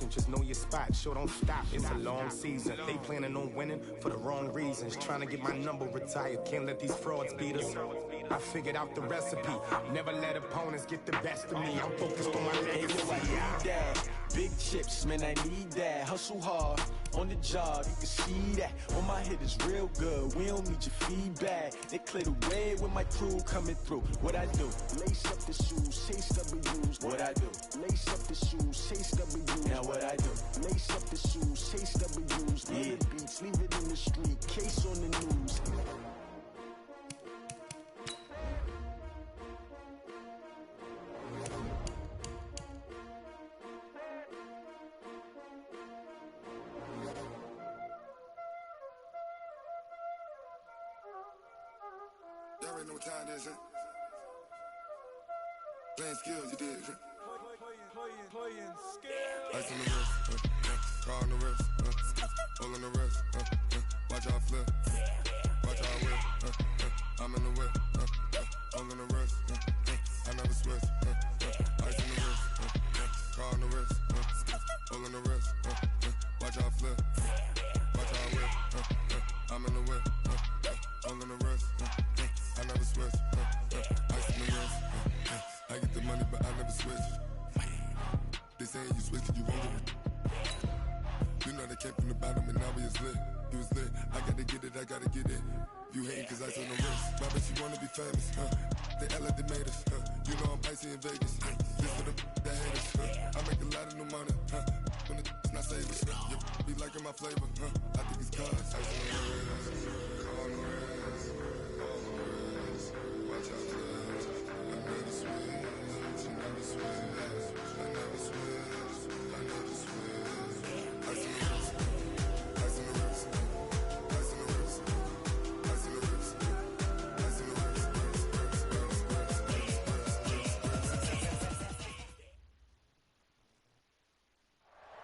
Just know your spot, sure don't stop. It's a long season. They planning on winning for the wrong reasons. Trying to get my number retired. Can't let these frauds beat us. I figured out the recipe. Never let opponents get the best of me. I'm focused on my legacy. Big chips, man, I need that. Hustle hard on the job, you can see that. On my hit is real good. We don't need your feedback. They clear the way with my crew coming through. What I do? Lace up the shoes, chase W's. What I do? Lace up the shoes, chase W's. Now what I do? Lace up the shoes, chase W's. Yeah. The beats, leave it in the street. Case on the news. Y'all already know what time it is, huh? Playing skills, you did, huh? Playing skills. Ice on the wrist, car on the wrist, hole in the wrist, watch out flip, watch out whip, I'm in the whip, hole in the wrist, I never switch, ice on the wrist, car on the wrist, hole in the wrist, watch out flip, watch out whip, I'm in the whip, hole in the wrist, I never switch, ice on the wrist, I get the money but I never switch. They saying you switch it, you won't get it. You know they came from the bottom and now we is lit. You was lit, I gotta get it, I gotta get it. You hating cause ice on the wrist. My bitch, you wanna be famous, They act like they made us, You know I'm icy in Vegas, This for the that hate us, I make a lot of new money, When it's not savings, You be liking my flavor, I think it's cause ice on the wrist, on the wrist, on the wrist. Watch out, flash, I never switch, I never switch.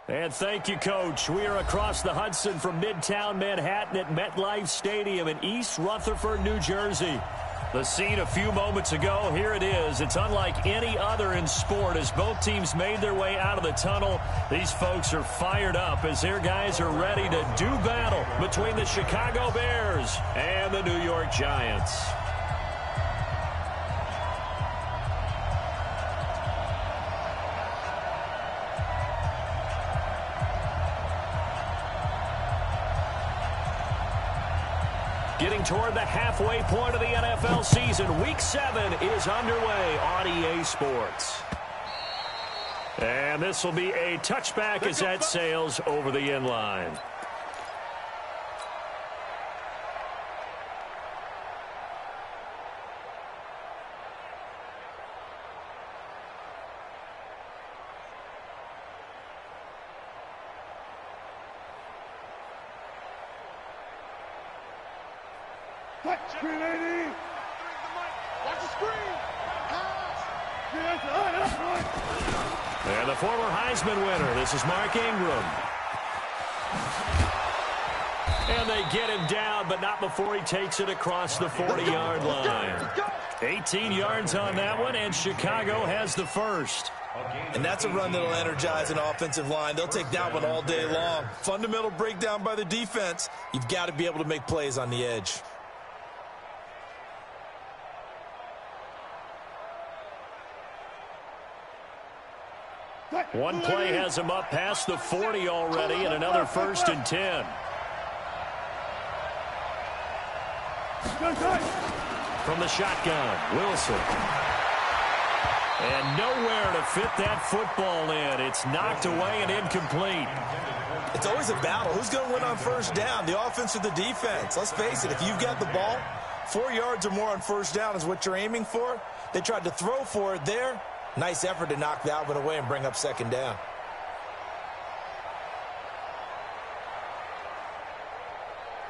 And thank you, Coach. We are across the Hudson from Midtown Manhattan at MetLife Stadium in East Rutherford, New Jersey. The scene a few moments ago, here it is. It's unlike any other in sport as both teams made their way out of the tunnel. These folks are fired up as their guys are ready to do battle between the Chicago Bears and the New York Giants. Getting toward the halfway point of the NFL season. Week 7 is underway on EA Sports. And this will be a touchback as that sails over the end line. Screen 80. Watch the screen. And the former Heisman winner, this is Mark Ingram. And they get him down, but not before he takes it across the 40-yard line. 18 yards on that one, and Chicago has the first. And that's a run that'll energize an offensive line. They'll take that one all day long. Fundamental breakdown by the defense. You've got to be able to make plays on the edge. One play has him up past the 40 already, and another 1st and 10. From the shotgun, Wilson. And nowhere to fit that football in. It's knocked away and incomplete. It's always a battle. Who's going to win on first down, the offense or the defense? Let's face it, if you've got the ball, 4 yards or more on first down is what you're aiming for. They tried to throw for it there. Nice effort to knock that one away and bring up 2nd down.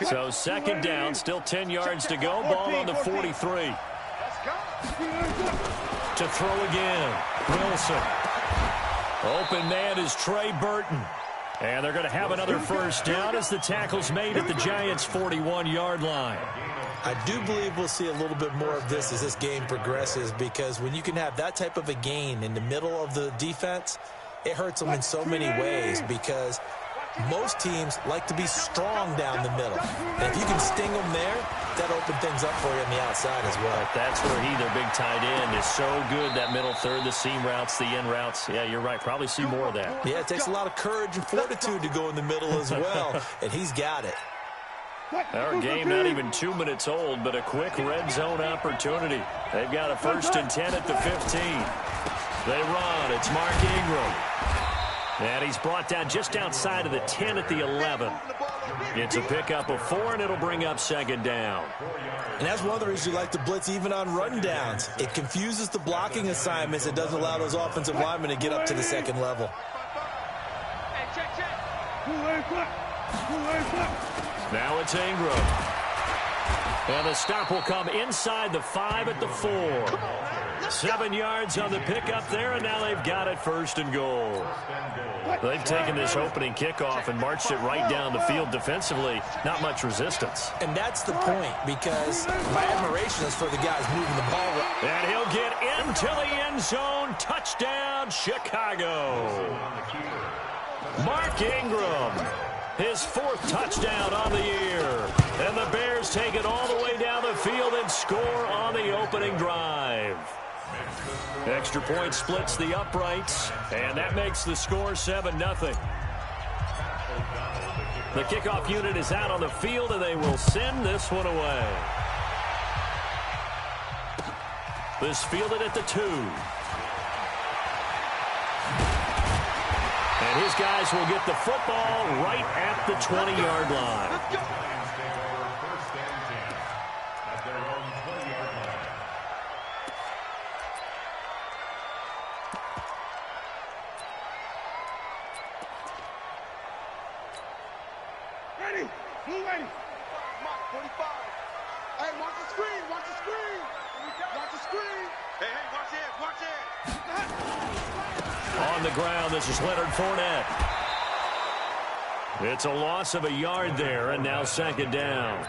So 2nd down, still 10 yards to go. Ball on the 43. To throw again, Wilson. Open man is Trey Burton. And they're going to have another first down as the tackle's made at the Giants' 41-yard line. I do believe we'll see a little bit more of this as this game progresses, because when you can have that type of a gain in the middle of the defense, it hurts them in so many ways because most teams like to be strong down the middle. And if you can sting them there, that'll open things up for you on the outside as well. That's where their big tight end, is so good, that middle third, the seam routes, the in routes. Yeah, you're right. Probably see more of that. Yeah, it takes a lot of courage and fortitude to go in the middle as well, and he's got it. Our game not even 2 minutes old, but a quick red zone opportunity. They've got a 1st and 10 at the 15. They run. It's Mark Ingram. And he's brought down just outside of the 10 at the 11. It's a pickup of 4, and it'll bring up 2nd down. And that's one of the reasons you like to blitz even on rundowns. It confuses the blocking assignments. It doesn't allow those offensive linemen to get up to the 2nd level. Now it's Ingram. And the stop will come inside the 5 at the 4. 7 yards on the pickup there, and now they've got it 1st and goal. They've taken this opening kickoff and marched it right down the field defensively. Not much resistance. And that's the point, because my admiration is for the guys moving the ball. And he'll get into the end zone. Touchdown, Chicago. Mark Ingram, his 4th touchdown on the year. And the Bears take it all the way down the field and score on the opening drive. Extra point splits the uprights, and that makes the score 7-0. The kickoff unit is out on the field, and they will send this one away. This fielded at the 2. And his guys will get the football right at the 20-yard line. Ready? Blue ready. Mark 45. Hey, watch the screen. Watch the screen. Watch the screen. Hey, watch it. Watch it. On the ground, this is Leonard Fournette. It's a loss of a yard there, and now 2nd down.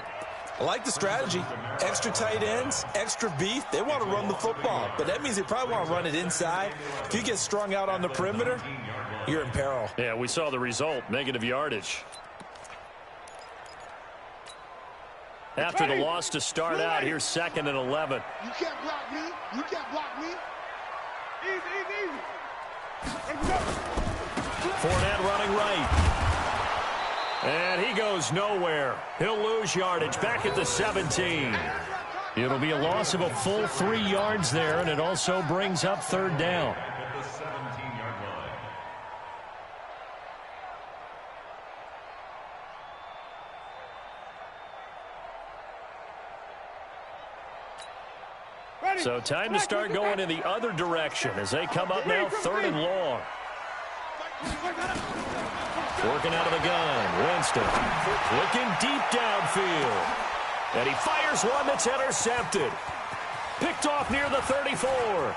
I like the strategy. Extra tight ends, extra beef. They want to run the football, but that means they probably want to run it inside. If you get strung out on the perimeter, you're in peril. Yeah, we saw the result, negative yardage. After the loss to start out, here's 2nd and 11. You can't block me. You can't block me. Easy, easy, easy. Let's go. Fournette running right. And he goes nowhere. He'll lose yardage back at the 17. It'll be a loss of a full 3 yards there, and it also brings up 3rd down. So time to start going in the other direction as they come up now 3rd and long. Working out of the gun, Winston looking deep downfield. And he fires one that's intercepted. Picked off near the 34.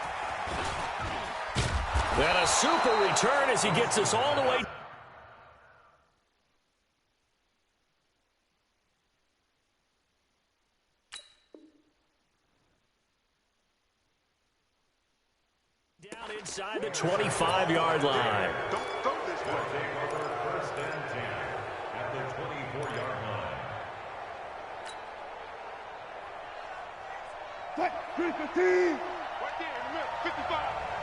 And a super return as he gets us all the way. Down inside the 25-yard line. Don't go this way. 1st and 10 at the 24-yard line. Set, 315. Right there in the middle, 55.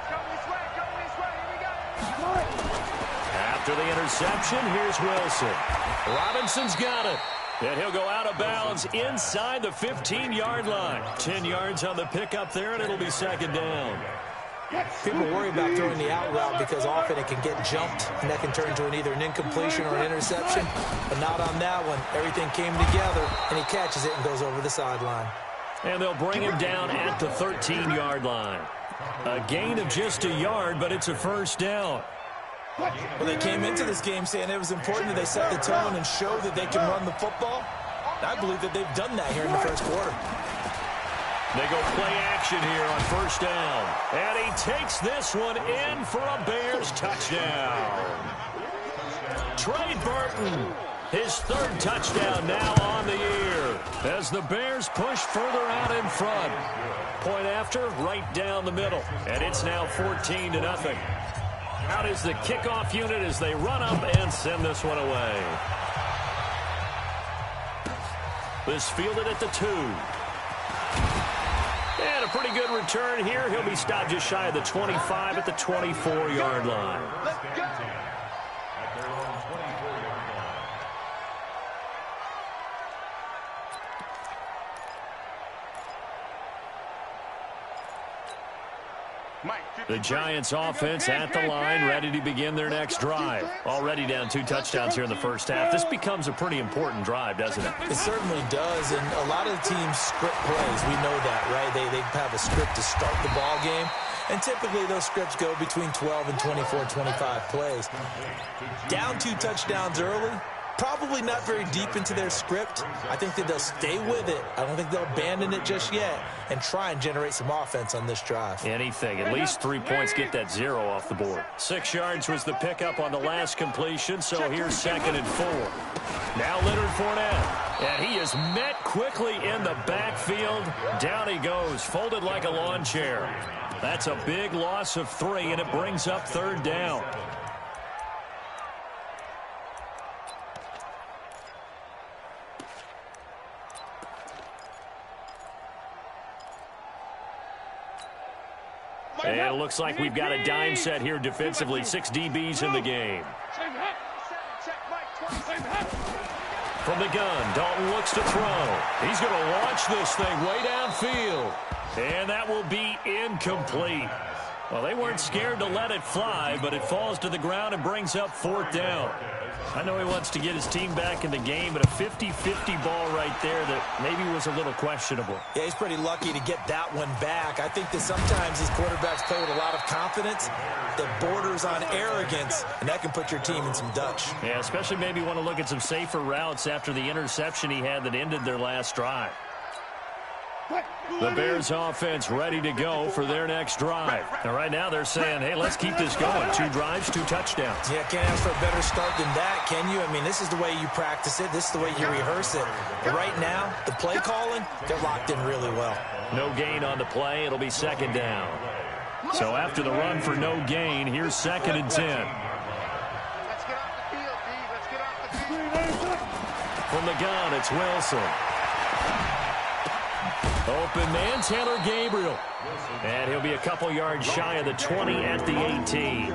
Coming this way, here we go. After the interception, here's Wilson. Robinson's got it. And he'll go out of bounds inside the 15-yard line. 10 yards on the pickup there, and it'll be 2nd down. People worry about throwing the out route because often it can get jumped, and that can turn into either an incompletion or an interception. But not on that one. Everything came together, and he catches it and goes over the sideline. And they'll bring him down at the 13-yard line. A gain of just a yard, but it's a 1st down. Well, they came into this game saying it was important that they set the tone and show that they can run the football. I believe that they've done that here in the 1st quarter. They go play action here on 1st down. And he takes this one in for a Bears touchdown. Trey Burton, his 3rd touchdown now on the year as the Bears push further out in front. Point after, right down the middle. And it's now 14-0. Out is the kickoff unit as they run up and send this one away. This fielded at the 2. And a pretty good return here. He'll be stopped just shy of the 25 at the 24-yard line. Let's go. The Giants offense at the line, ready to begin their next drive. Already down 2 touchdowns here in the first half. This becomes a pretty important drive, doesn't it? It certainly does, and a lot of the teams script plays. We know that, right? They have a script to start the ball game, and typically those scripts go between 12 and 24, 25 plays. Down 2 touchdowns early, probably not very deep into their script. I think that they'll stay with it. I don't think they'll abandon it just yet and try and generate some offense on this drive. Anything. At least 3 points, get that 0 off the board. 6 yards was the pickup on the last completion, so here's 2nd and 4. Now Leonard Fournette, and he is met quickly in the backfield. Down he goes, folded like a lawn chair. That's a big loss of 3, and it brings up 3rd down. And it looks like we've got a dime set here defensively. 6 DBs in the game. From the gun, Dalton looks to throw. He's going to launch this thing way downfield. And that will be incomplete. Well, they weren't scared to let it fly, but it falls to the ground and brings up 4th down. I know he wants to get his team back in the game, but a 50-50 ball right there that maybe was a little questionable. Yeah, he's pretty lucky to get that one back. I think that sometimes these quarterbacks play with a lot of confidence that borders on arrogance, and that can put your team in some Dutch. Yeah, especially maybe want to look at some safer routes after the interception he had that ended their last drive. The Bears offense ready to go for their next drive. And right now they're saying, hey, let's keep this going. 2 drives, 2 touchdowns. Yeah, can't ask for a better start than that, can you? I mean, this is the way you practice it. This is the way you rehearse it. But right now, the play calling, they're locked in really well. No gain on the play. It'll be 2nd down. So after the run for no gain, here's 2nd and 10. Let's get off the field, D. Let's get off the field. From the gun, it's Wilson. Open man, Taylor Gabriel. And he'll be a couple yards shy of the 20 at the 18.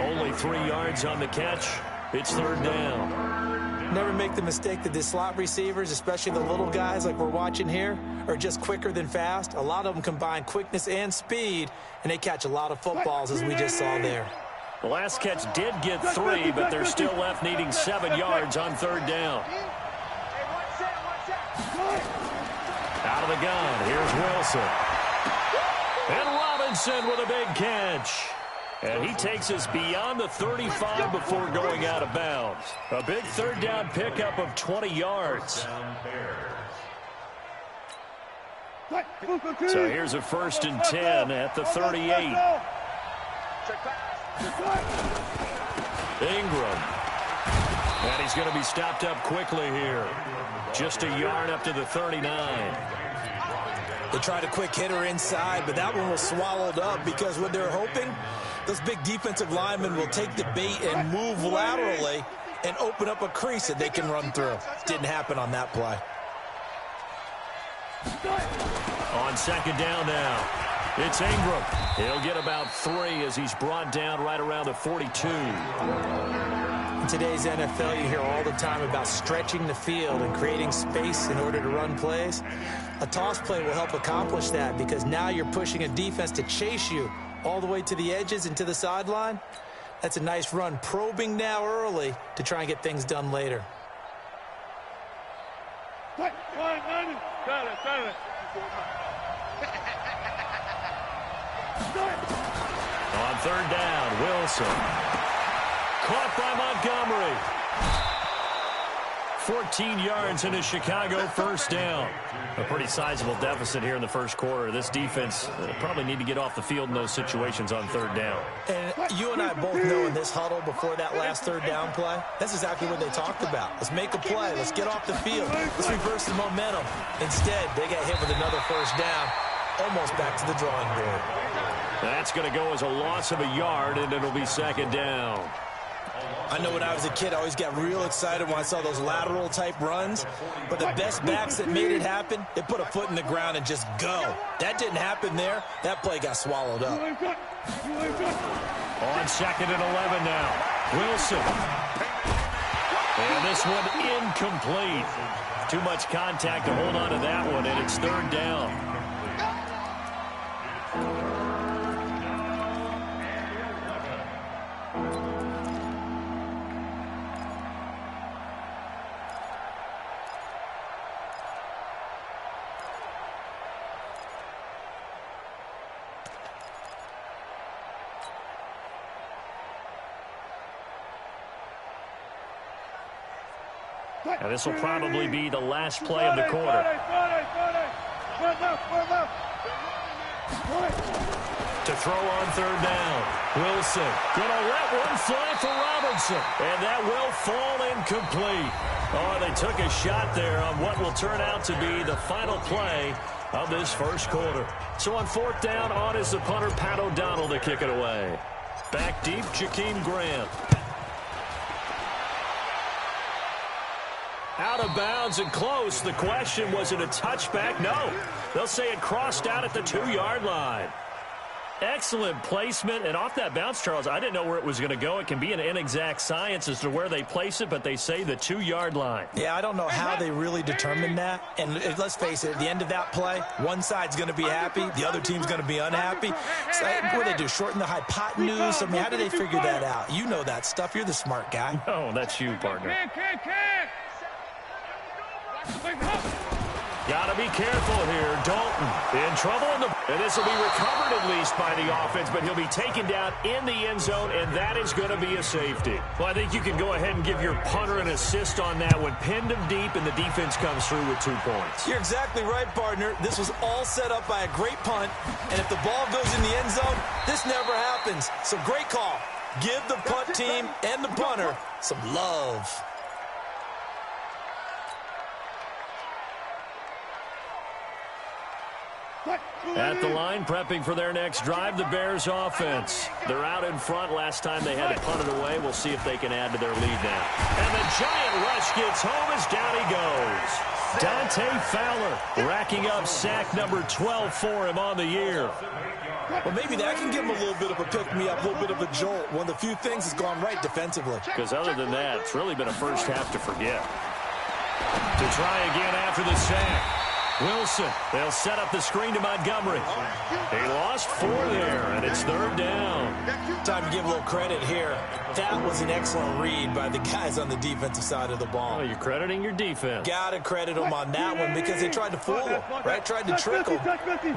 Only 3 yards on the catch. It's 3rd down. Never make the mistake that the slot receivers, especially the little guys like we're watching here, are just quicker than fast. A lot of them combine quickness and speed, and they catch a lot of footballs, as we just saw there. The last catch did get 3, but they're still left needing 7 yards on 3rd down. Out of the gun, here's Wilson. And Robinson with a big catch. And he takes us beyond the 35 before going out of bounds. A big 3rd down pickup of 20 yards. So here's a 1st and 10 at the 38. Ingram. And he's going to be stopped up quickly here. Just a yard up to the 39. They tried a quick hitter inside, but that one was swallowed up because what they're hoping, those big defensive linemen will take the bait and move laterally and open up a crease that they can run through. Didn't happen on that play. On 2nd down now, it's Ingram. He'll get about 3 as he's brought down right around the 42. In today's NFL, you hear all the time about stretching the field and creating space in order to run plays. A toss play will help accomplish that because now you're pushing a defense to chase you all the way to the edges and to the sideline. That's a nice run, probing now early to try and get things done later. On 3rd down, Wilson. Caught by Montgomery. 14 yards in a Chicago 1st down. A pretty sizable deficit here in the 1st quarter. This defense probably need to get off the field in those situations on 3rd down. And you and I both know in this huddle before that last 3rd down play, that's exactly what they talked about. Let's make a play. Let's get off the field. Let's reverse the momentum. Instead, they got hit with another 1st down, almost back to the drawing board. That's going to go as a loss of a yard, and it'll be second down. I know when I was a kid, I always got real excited when I saw those lateral-type runs. But the best backs that made it happen, they put a foot in the ground and just go. That didn't happen there. That play got swallowed up. On second and 11 now. Wilson. And this one incomplete. Too much contact to hold on to that one, and it's third down. And this will probably be the last play of the quarter. To throw on third down. Wilson gonna let one fly for Robertson. And that will fall incomplete. Oh, they took a shot there on what will turn out to be the final play of this first quarter. So on fourth down, on is the punter, Pat O'Donnell, to kick it away. Back deep, Jakeem Grant. Out of bounds and close. The question, was it a touchback? No. They'll say it crossed out at the 2-yard line. Excellent placement. And off that bounce, Charles, I didn't know where it was going to go. It can be an inexact science as to where they place it, but they say the 2-yard line. Yeah, I don't know how they really determined that. And let's face it, at the end of that play, one side's going to be happy, the other team's going to be unhappy. So what do they do, shorten the hypotenuse? I mean, how do they figure that out? You know that stuff. You're the smart guy. No, that's you, partner. Got to be careful here. Dalton in trouble. And this will be recovered at least by the offense, but he'll be taken down in the end zone, and that is going to be a safety. Well, I think you can go ahead and give your punter an assist on that one. Pinned him deep, and the defense comes through with 2 points. You're exactly right, partner. This was all set up by a great punt, and if the ball goes in the end zone, this never happens. So great call. Give the punt team and the punter some love. At the line, prepping for their next drive, the Bears offense. They're out in front. Last time they had to punt it away. We'll see if they can add to their lead now. And the giant rush gets home as down he goes. Dante Fowler racking up sack number 12 for him on the year. Well, maybe that can give him a little bit of a pick-me-up, a little bit of a jolt. One of the few things that's gone right defensively. Because other than that, it's really been a first half to forget. To try again after the sack. Wilson, they'll set up the screen to Montgomery. They lost 4 there, and it's third down. Time to give a little credit here. That was an excellent read by the guys on the defensive side of the ball. Oh, you're crediting your defense. Got to credit them on that one because they tried to fool them, right? Tried to trick them.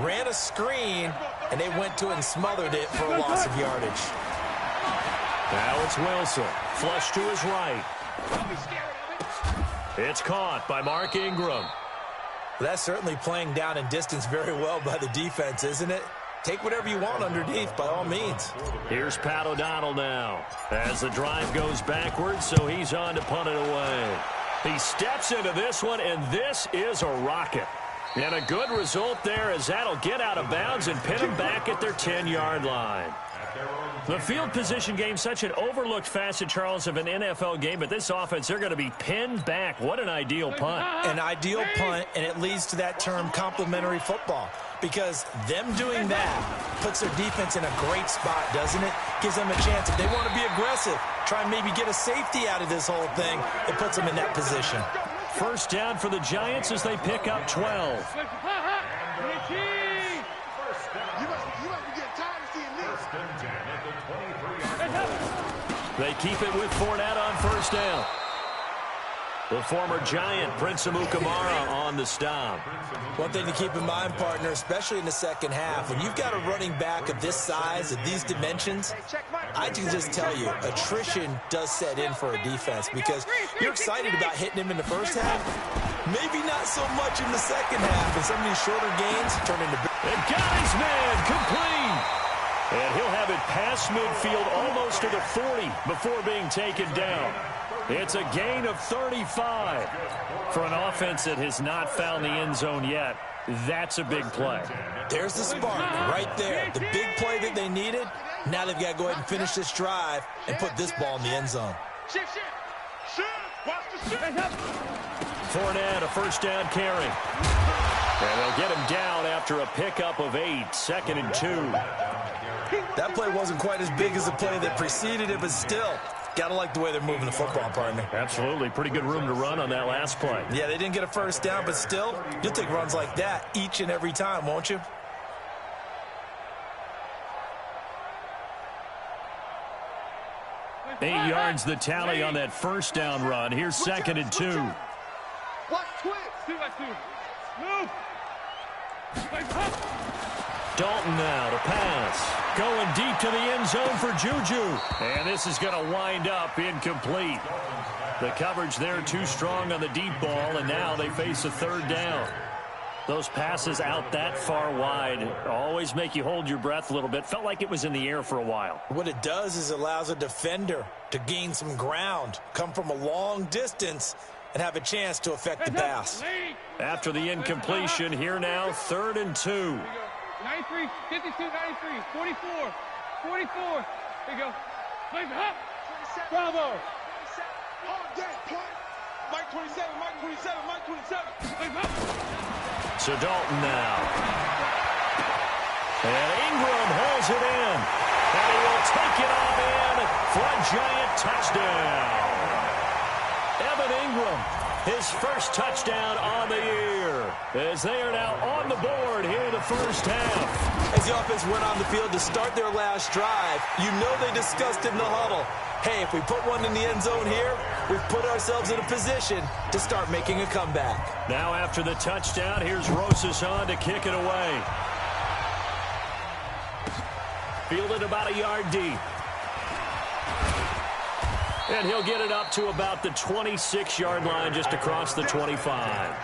Ran a screen, and they went to it and smothered it for a loss of yardage. Now it's Wilson. Flush to his right. It's caught by Mark Ingram. That's certainly playing down in distance very well by the defense, isn't it? Take whatever you want underneath, by all means. Here's Pat O'Donnell now as the drive goes backwards, so he's on to punt it away. He steps into this one, and this is a rocket. And a good result there as that'll get out of bounds and pin them back at their 10-yard line. The field position game, such an overlooked facet, Charles, of an NFL game, but this offense, they're going to be pinned back. What an ideal punt. An ideal punt, and it leads to that term complementary football, because them doing that puts their defense in a great spot, doesn't it? Gives them a chance. If they want to be aggressive, try and maybe get a safety out of this whole thing, it puts them in that position. First down for the Giants as they pick up 12. They keep it with Fournette on first down. The former Giant, Prince Amukamara, on the stop. One thing to keep in mind, partner, especially in the second half, when you've got a running back of this size, of these dimensions, I can just tell you, attrition does set in for a defense because you're excited about hitting him in the first half. Maybe not so much in the second half, and some of these shorter gains turn into... And got his man complete. And he'll have it past midfield almost to the 40 before being taken down. It's a gain of 35 for an offense that has not found the end zone yet. That's a big play. There's the spark right there. The big play that they needed. Now they've got to go ahead and finish this drive and put this ball in the end zone. Fournette, a first down carry. And they'll get him down after a pickup of 8, 2nd and 2. That play wasn't quite as big as the play that preceded it, but still, got to like the way they're moving the football, partner. Absolutely. Pretty good room to run on that last play. Yeah, they didn't get a first down, but still, you'll take runs like that each and every time, won't you? Eight yards the tally on that first down run. Here's 2nd and 2. Watch twist. 2 by 2. Move. Dalton now to pass. Going deep to the end zone for Juju. And this is going to wind up incomplete. The coverage there too strong on the deep ball, and now they face a 3rd down. Those passes out that far wide always make you hold your breath a little bit. Felt like it was in the air for a while. What it does is it allows a defender to gain some ground, come from a long distance, and have a chance to affect the pass. After the incompletion, here now, 3rd and 2. 93, 52, 93, 44, 44. There you go. Bravo. Mike 27, Mike 27, Mike 27. So Dalton now. And Ingram hauls it in. And he will take it on in for a giant touchdown. Evan Ingram, his first touchdown on the year, as they are now on the board here in the first half. As the offense went on the field to start their last drive, you know they discussed in the huddle, hey, if we put one in the end zone here, we've put ourselves in a position to start making a comeback. Now after the touchdown, here's Rosas on to kick it away. Fielded about a yard deep. And he'll get it up to about the 26-yard line, just across the 25.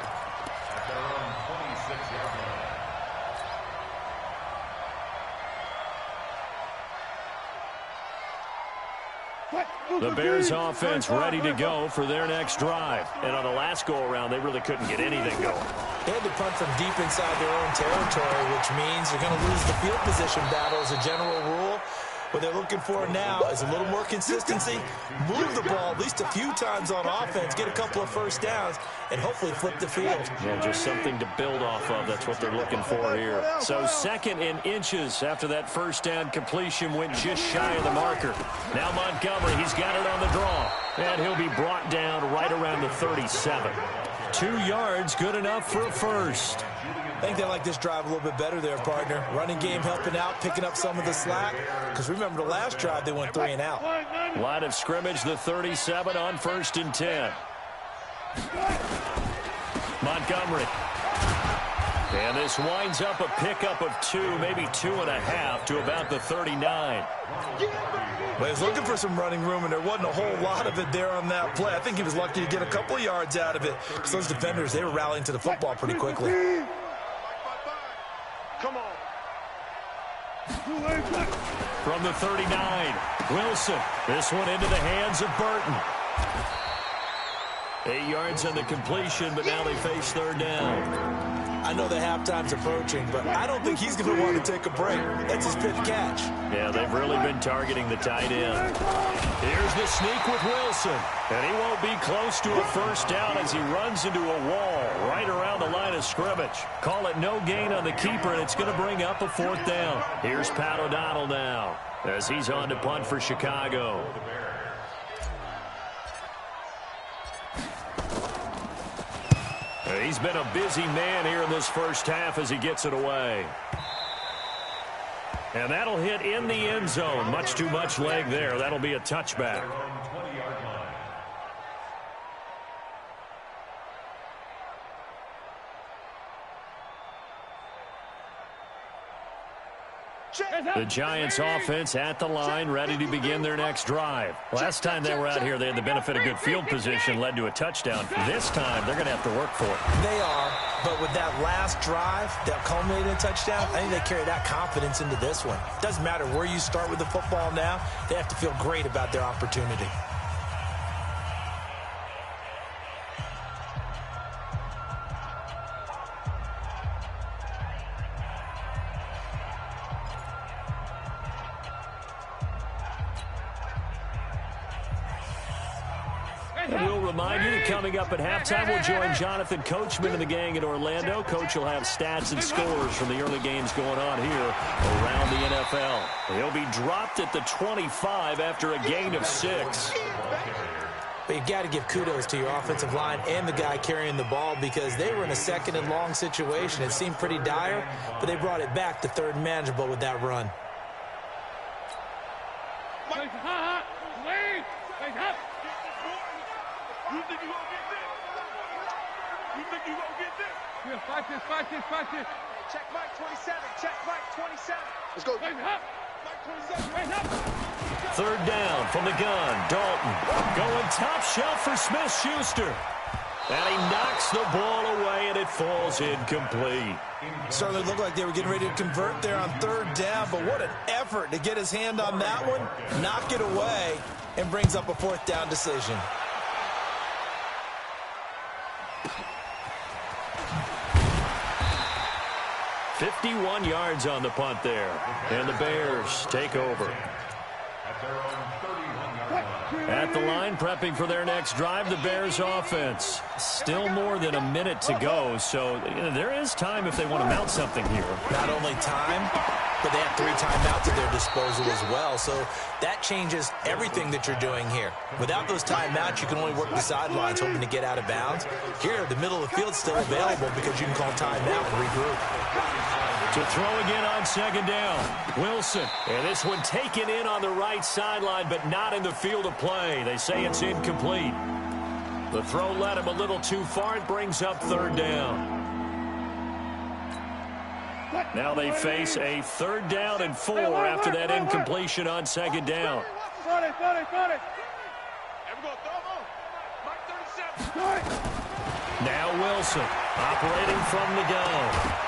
The Bears offense ready to go for their next drive. And on the last go-around, they really couldn't get anything going. They had to punt from deep inside their own territory, which means they're going to lose the field position battle as a general rule. What they're looking for now is a little more consistency, move the ball at least a few times on offense, get a couple of first downs, and hopefully flip the field. Yeah, just something to build off of. That's what they're looking for here. So 2nd and inches after that first down completion went just shy of the marker. Now Montgomery, he's got it on the draw. And he'll be brought down right around the 37. 2 yards, good enough for a first. I think they like this drive a little bit better there, partner. Running game helping out, picking up some of the slack. Because remember the last drive, they went 3 and out. Line of scrimmage, the 37 on 1st and 10. Montgomery. And this winds up a pickup of 2, maybe 2.5 to about the 39. Well, he was looking for some running room, and there wasn't a whole lot of it there on that play. I think he was lucky to get a couple of yards out of it. Because those defenders, they were rallying to the football pretty quickly. Come on. From the 39, Wilson. This one into the hands of Burton. 8 yards on the completion, but now they face 3rd down. I know the halftime's approaching, but I don't think he's going to want to take a break. That's his 5th catch. Yeah, they've really been targeting the tight end. Here's the sneak with Wilson. And he won't be close to a first down as he runs into a wall right around the line of scrimmage. Call it no gain on the keeper, and it's going to bring up a 4th down. Here's Pat O'Donnell now as he's on to punt for Chicago. He's been a busy man here in this first half as he gets it away. And that'll hit in the end zone. Much too much leg there. That'll be a touchback. The Giants offense at the line, ready to begin their next drive. Last time they were out here, they had the benefit of good field position, led to a touchdown. This time, they're going to have to work for it. They are, but with that last drive that culminated in a touchdown, I think they carry that confidence into this one. Doesn't matter where you start with the football now, they have to feel great about their opportunity. And we'll remind you that coming up at halftime, we'll join Jonathan Coachman and the gang in Orlando. Coach will have stats and scores from the early games going on here around the NFL. He'll be dropped at the 25 after a gain of 6. But you've got to give kudos to your offensive line and the guy carrying the ball because they were in a second and long situation. It seemed pretty dire, but they brought it back to third and manageable with that run. You think you gonna get this? You think you gonna get this? Yeah, fight this. Check Mike 27. Check Mike 27. Let's go. Wait up. Mike 27. Wait up. Third down from the gun. Dalton going top shelf for Smith-Schuster. And he knocks the ball away, and it falls incomplete. Certainly looked like they were getting ready to convert there on third down, but what an effort to get his hand on that one, knock it away, and brings up a fourth down decision. $51 yards on the punt there. And the Bears take over. At the line, prepping for their next drive, the Bears offense. Still more than a minute to go, so there is time if they want to mount something here. Not only time, but they have 3 timeouts at their disposal as well, so that changes everything that you're doing here. Without those timeouts, you can only work the sidelines hoping to get out of bounds. Here, the middle of the field's still available because you can call timeout and regroup. To throw again on second down, Wilson. And this one taken in on the right sideline, but not in the field of play. They say it's incomplete. The throw led him a little too far. It brings up third down. Now they face a 3rd down and 4 after that incompletion on second down. Got it. Now Wilson operating from the gun.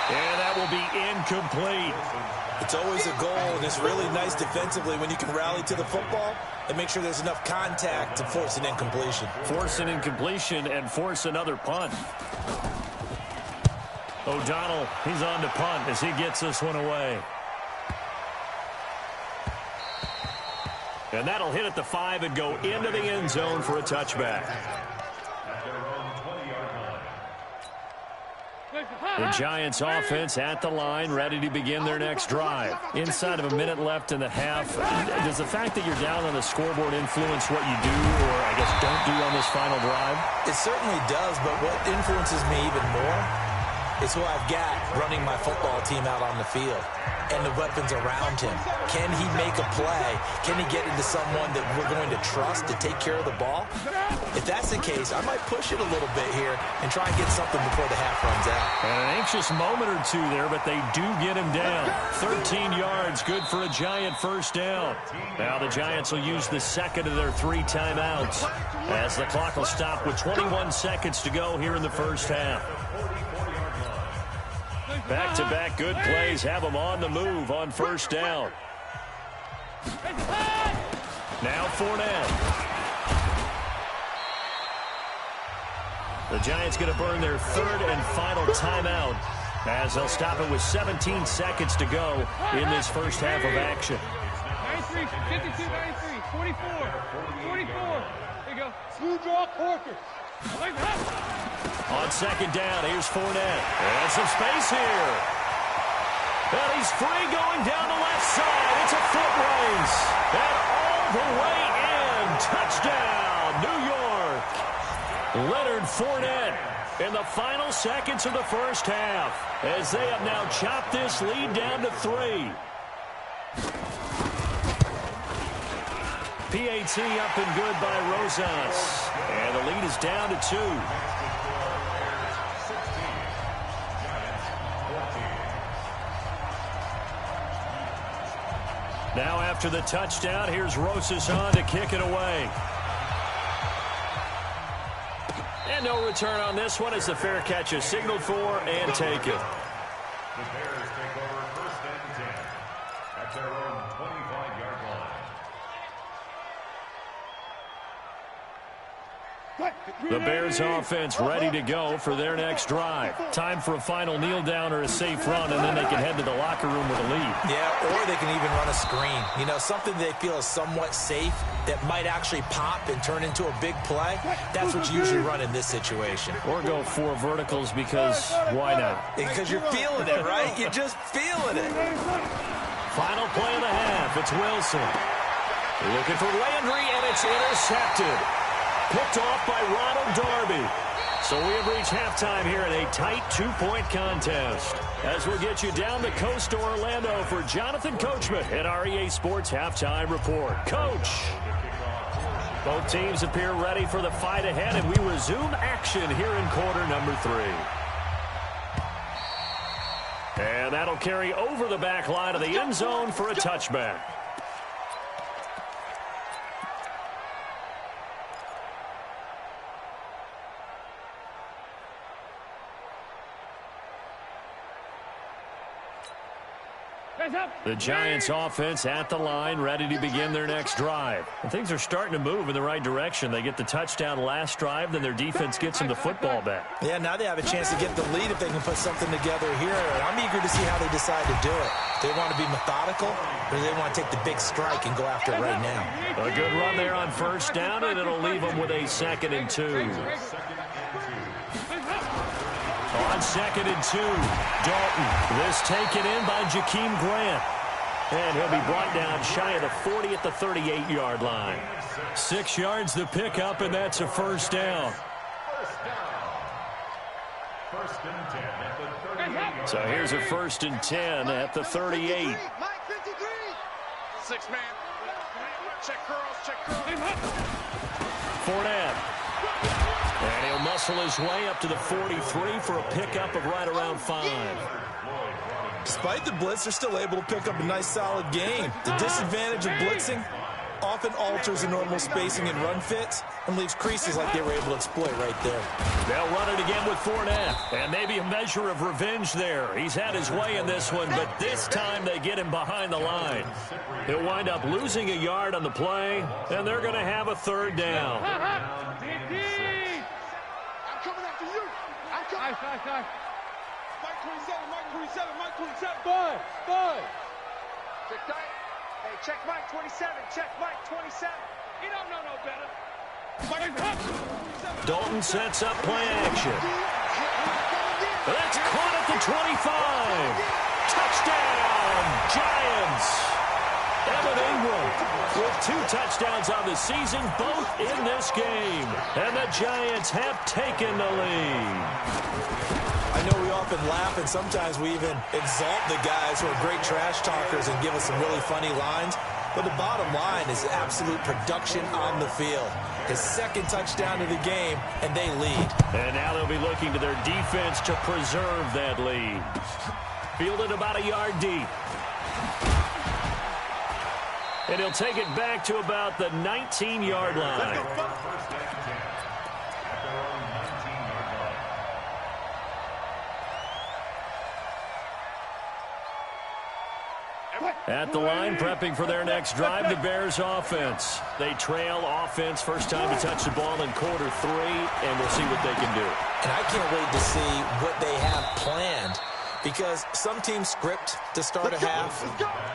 And that will be incomplete. It's always a goal, and it's really nice defensively when you can rally to the football and make sure there's enough contact to force an incompletion. Force an incompletion and force another punt. O'Donnell, he's on to punt as he gets this one away. And that'll hit at the 5 and go into the end zone for a touchback. The Giants offense at the line, ready to begin their next drive. Inside of a minute left in the half, does the fact that you're down on the scoreboard influence what you do or, I guess, don't do on this final drive? It certainly does, but what influences me even more is who I've got running my football team out on the field and the weapons around him. Can he make a play? Can he get into someone that we're going to trust to take care of the ball? If that's the case, I might push it a little bit here and try and get something before the half runs out. And an anxious moment or two there, but they do get him down. 13 yards, good for a Giant first down. Now the Giants will use the second of their 3 timeouts as the clock will stop with 21 seconds to go here in the first half. Back-to-back good plays have them on the move on first down. Now Fournette. The Giants going to burn their 3rd and final timeout as they'll stop it with 17 seconds to go in this first half of action. 93, 52, 93, 44. There you go. Smooth draw, Corker. On second down, here's Fournette. And some space here. And he's free going down the left side. It's a foot race. And all the way in. Touchdown, New York. Leonard Fournette in the final seconds of the first half as they have now chopped this lead down to 3. PAT up and good by Rosas. And the lead is down to 2. Now after the touchdown, here's Rosas on to kick it away. And no return on this one as the fair catch is signaled for and taken. The Bears take over 1st and 10 at their own 25-yard line. The Bears offense ready to go for their next drive. Time for a final kneel down or a safe run, and then they can head to the locker room with a lead. Yeah, or they can even run a screen. You know, something they feel is somewhat safe that might actually pop and turn into a big play. That's what you usually run in this situation. Or go 4 verticals because why not? Because you're feeling it, right? You're just feeling it. Final play of the half. It's Wilson. Looking for Landry, and it's intercepted. Picked off by Ronald Darby. So we have reached halftime here in a tight 2-point contest. As we'll get you down the coast to Orlando for Jonathan Coachman at our EA Sports Halftime Report. Coach. Both teams appear ready for the fight ahead, and we resume action here in quarter number 3. And that'll carry over the back line of the end zone for a touchback. The Giants offense at the line, ready to begin their next drive. And things are starting to move in the right direction. They get the touchdown last drive, then their defense gets them the football back. Yeah, now they have a chance to get the lead if they can put something together here. And I'm eager to see how they decide to do it. Do they want to be methodical, or do they want to take the big strike and go after it right now? A good run there on first down, and it'll leave them with a 2nd and 2. On 2nd and 2, Dalton. This taken in by Jakeem Grant. And he'll be brought down shy of the 40 at the 38-yard line. 6 yards the pickup, and that's a first down. First and 10 at the 38. So here's a 1st and 10 at the 38. 6-man. Check curls, check curls. Fournette. And he'll muscle his way up to the 43 for a pickup of right around 5. Despite the blitz, they're still able to pick up a nice, solid gain. The disadvantage of blitzing often alters the normal spacing and run fits and leaves creases like they were able to exploit right there. They'll run it again with Fournette. And maybe a measure of revenge there. He's had his way in this one, but this time they get him behind the line. He'll wind up losing a yard on the play, and they're going to have a 3rd down. I'm coming after you. I'm coming. Nice. Mike 27, Mike 27, Mike 27. Bud. Check that. Hey, check Mike 27. Check Mike 27. He don't know no better. Dalton sets up play action. That's caught at the 25. Touchdown, Giants. Evan Ingram with 2 touchdowns on the season, both in this game. And the Giants have taken the lead. I know we often laugh, and sometimes we even exalt the guys who are great trash talkers and give us some really funny lines. But the bottom line is absolute production on the field. His 2nd touchdown of the game, and they lead. And now they'll be looking to their defense to preserve that lead. Fielded about a yard deep. And he'll take it back to about the 19-yard line. At the line, prepping for their next drive, the Bears offense. They trail offense, first time to touch the ball in quarter 3, and we'll see what they can do. And I can't wait to see what they have planned, because some teams script to start a half.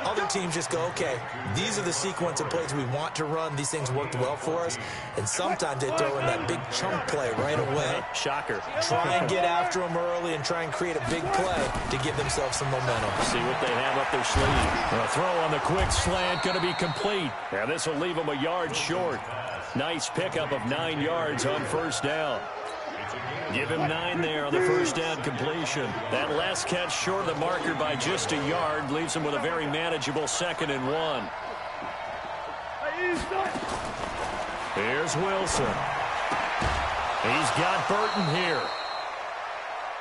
Other teams just go, okay, these are the sequence of plays we want to run. These things worked well for us. And sometimes they throw in that big chunk play right away. Shocker. Try and get after them early and try and create a big play to give themselves some momentum. See what they have up their sleeve. A throw on the quick slant going to be complete. And this will leave them a yard short. Nice pickup of 9 yards on first down. Give him 9 there on the first down completion. That last catch short of the marker by just a yard leaves him with a very manageable 2nd and 1. Here's Wilson. He's got Burton here.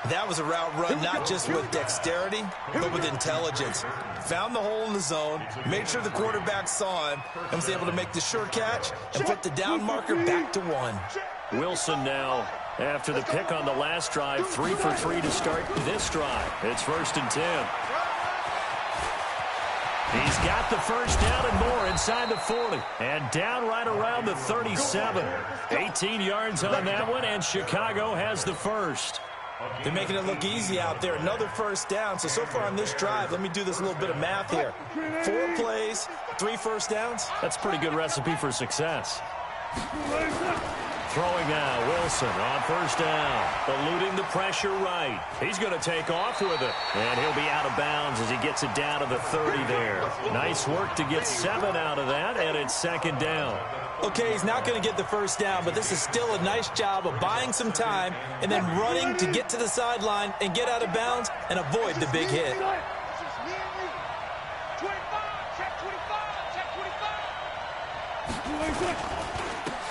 That was a route run not just with dexterity, but with intelligence. Found the hole in the zone, made sure the quarterback saw him, and was able to make the sure catch and put the down marker back to 1. Wilson now, after the pick on the last drive, 3 for 3 to start this drive. It's 1st and 10. He's got the first down and more inside the 40. And down right around the 37. 18 yards on that one, and Chicago has the first. They're making it look easy out there. Another first down. So far on this drive, let me do this little bit of math here. 4 plays, 3 first downs. That's a pretty good recipe for success. Throwing now, Wilson on first down. Eluding the pressure right. He's going to take off with it. And he'll be out of bounds as he gets it down to the 30 there. Nice work to get 7 out of that, and it's second down. Okay, he's not going to get the first down, but this is still a nice job of buying some time and then running to get to the sideline and get out of bounds and avoid the big hit.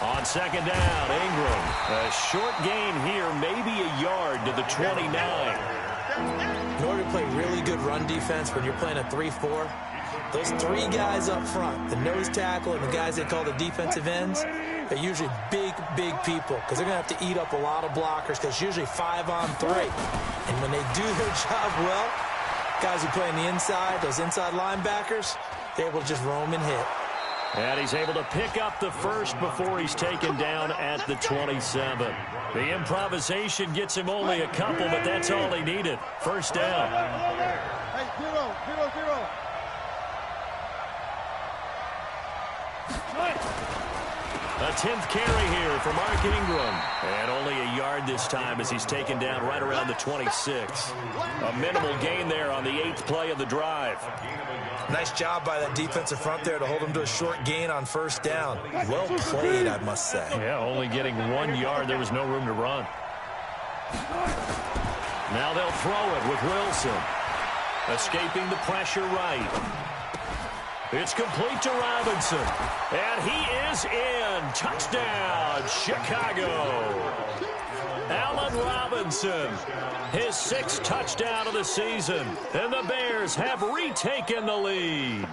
On second down, Ingram. A short gain here, maybe a yard to the 29. In order to play really good run defense when you're playing a 3-4, those 3 guys up front, the nose tackle and the guys they call the defensive ends, they're usually big people because they're going to have to eat up a lot of blockers because it's usually 5 on 3. And when they do their job well, guys who play on the inside, those inside linebackers, they're able to just roam and hit. And he's able to pick up the first before he's taken down at the 27. The improvisation gets him only a couple, but that's all he needed. First down. Hey, 0-0-0. A 10th carry here for Mark Ingram. And only a yard this time as he's taken down right around the 26. A minimal gain there on the 8th play of the drive. Nice job by that defensive front there to hold him to a short gain on first down. Well played, I must say. Yeah, only getting 1 yard. There was no room to run. Now they'll throw it with Wilson. Escaping the pressure right. It's complete to Robinson. And he is in. Touchdown, Chicago. Allen Robinson, his 6th touchdown of the season. And the Bears have retaken the lead.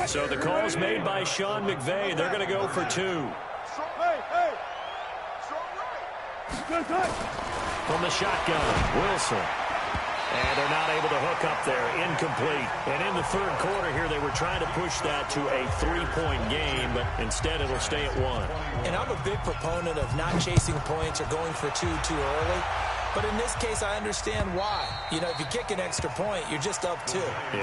So the call's made by Sean McVay. They're going to go for 2. From the shotgun, Wilson. And they're not able to hook up there. Incomplete. And in the 3rd quarter here, they were trying to push that to a 3-point game, but instead it'll stay at 1. And I'm a big proponent of not chasing points or going for 2 too early. But in this case, I understand why. You know, if you kick an extra point, you're just up 2,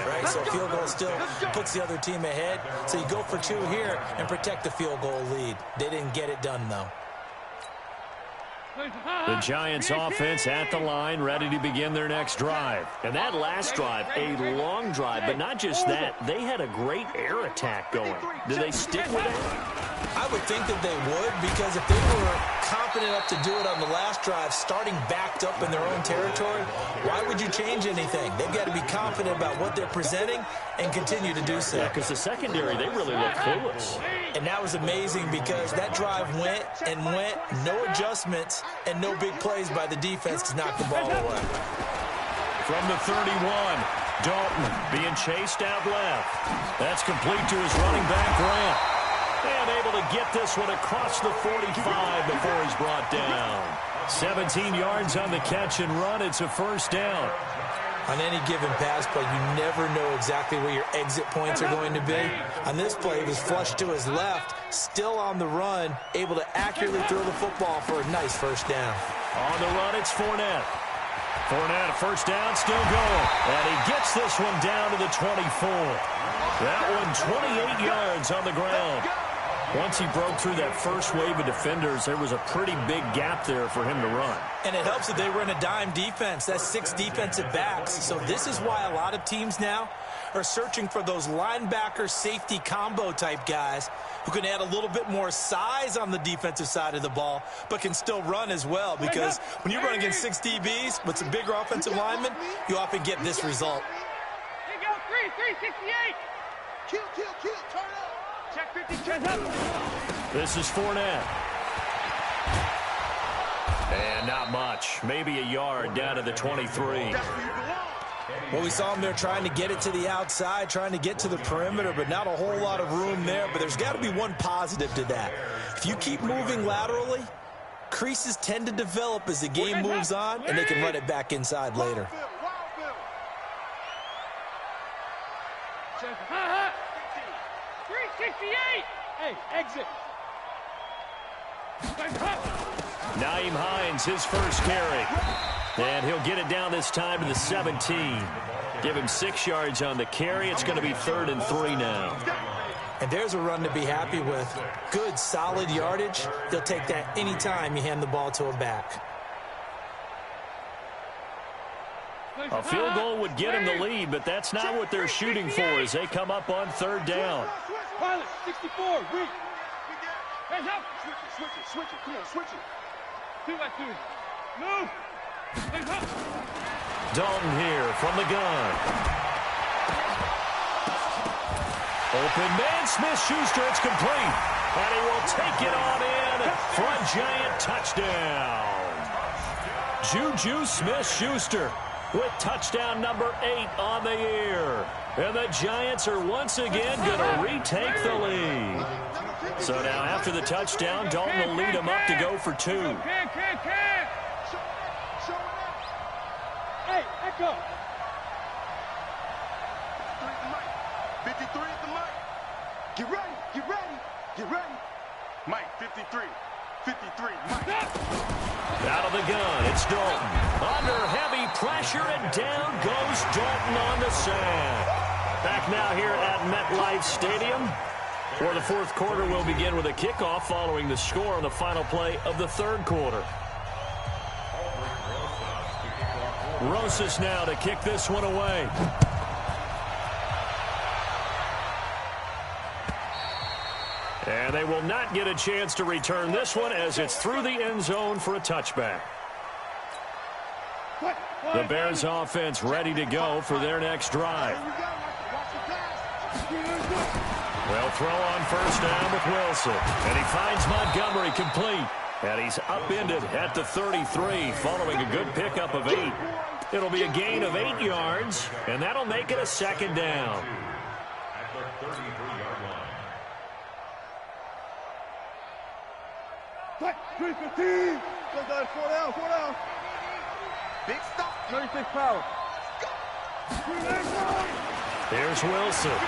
right? So field goal still puts the other team ahead. So you go for 2 here and protect the field goal lead. They didn't get it done, though. The Giants offense at the line, ready to begin their next drive. And that last drive, a long drive, but not just that. They had a great air attack going. Do they stick with that? I would think that they would, because if they were confident enough to do it on the last drive, starting backed up in their own territory, why would you change anything? They've got to be confident about what they're presenting and continue to do so. Yeah, because the secondary, they really look clueless. And that was amazing because that drive went and went, no adjustments, and no big plays by the defense to knock the ball away. From the 31, Dalton being chased out left. That's complete to his running back, Grant. And able to get this one across the 45 before he's brought down. 17 yards on the catch and run. It's a first down. On any given pass play, you never know exactly where your exit points are going to be. On this play, he was flushed to his left, still on the run, able to accurately throw the football for a nice first down. On the run, it's Fournette. Fournette, a first down, still going. And he gets this one down to the 24. That one, 28 yards on the ground. Once he broke through that first wave of defenders, there was a pretty big gap there for him to run. And it helps that they were in a dime defense. That's 6 defensive backs. So this is why a lot of teams now are searching for those linebacker safety combo type guys who can add a little bit more size on the defensive side of the ball, but can still run as well. Because when you run against 6 DBs with some bigger offensive linemen, you often get this result. Here you go, 368. Kill, turn up. Check 50, check up. This is Fournette. And not much. Maybe a yard down to the 23. Well, we saw him there trying to get it to the outside, trying to get to the perimeter, but not a whole lot of room there. But there's got to be one positive to that. If you keep moving laterally, creases tend to develop as the game moves on, and they can run it back inside later. Ha-ha! 368! Hey, exit! Naeem Hines, his first carry. And he'll get it down this time to the 17. Give him 6 yards on the carry. It's going to be 3rd and 3 now. And there's a run to be happy with. Good, solid yardage. He'll take that anytime you hand the ball to him back. A field goal would get him the lead, but that's not what they're shooting for as they come up on 3rd down. Pilot, 64, weak. Hands up. Switch it. Come on, switch it. 2 by 2. Move. Hands up. Dalton here from the gun. Open man, Smith-Schuster, it's complete. And he will take it on in for a giant touchdown. Juju Smith-Schuster with touchdown number 8 on the year. And the Giants are once again going to retake the lead. So now after the touchdown, Dalton will lead him up to go for 2. Hey, echo. 53 at the mic. Get ready. Mike, 53. 53, Mike. Out of the gun, it's Dalton. Under heavy pressure, and down goes Dalton on the sack. Back now here at MetLife Stadium, where the 4th quarter will begin with a kickoff following the score on the final play of the 3rd quarter. Rosas now to kick this one away. And they will not get a chance to return this one as it's through the end zone for a touchback. The Bears offense ready to go for their next drive. They'll throw on 1st down with Wilson. And he finds Montgomery complete. And he's upended at the 33 following a good pickup of 8. It'll be a gain of 8 yards, and that'll make it a 2nd down. At the 33-yard line. 315. Let's go. 4 down. Big stop. 36 power. Here's Wilson.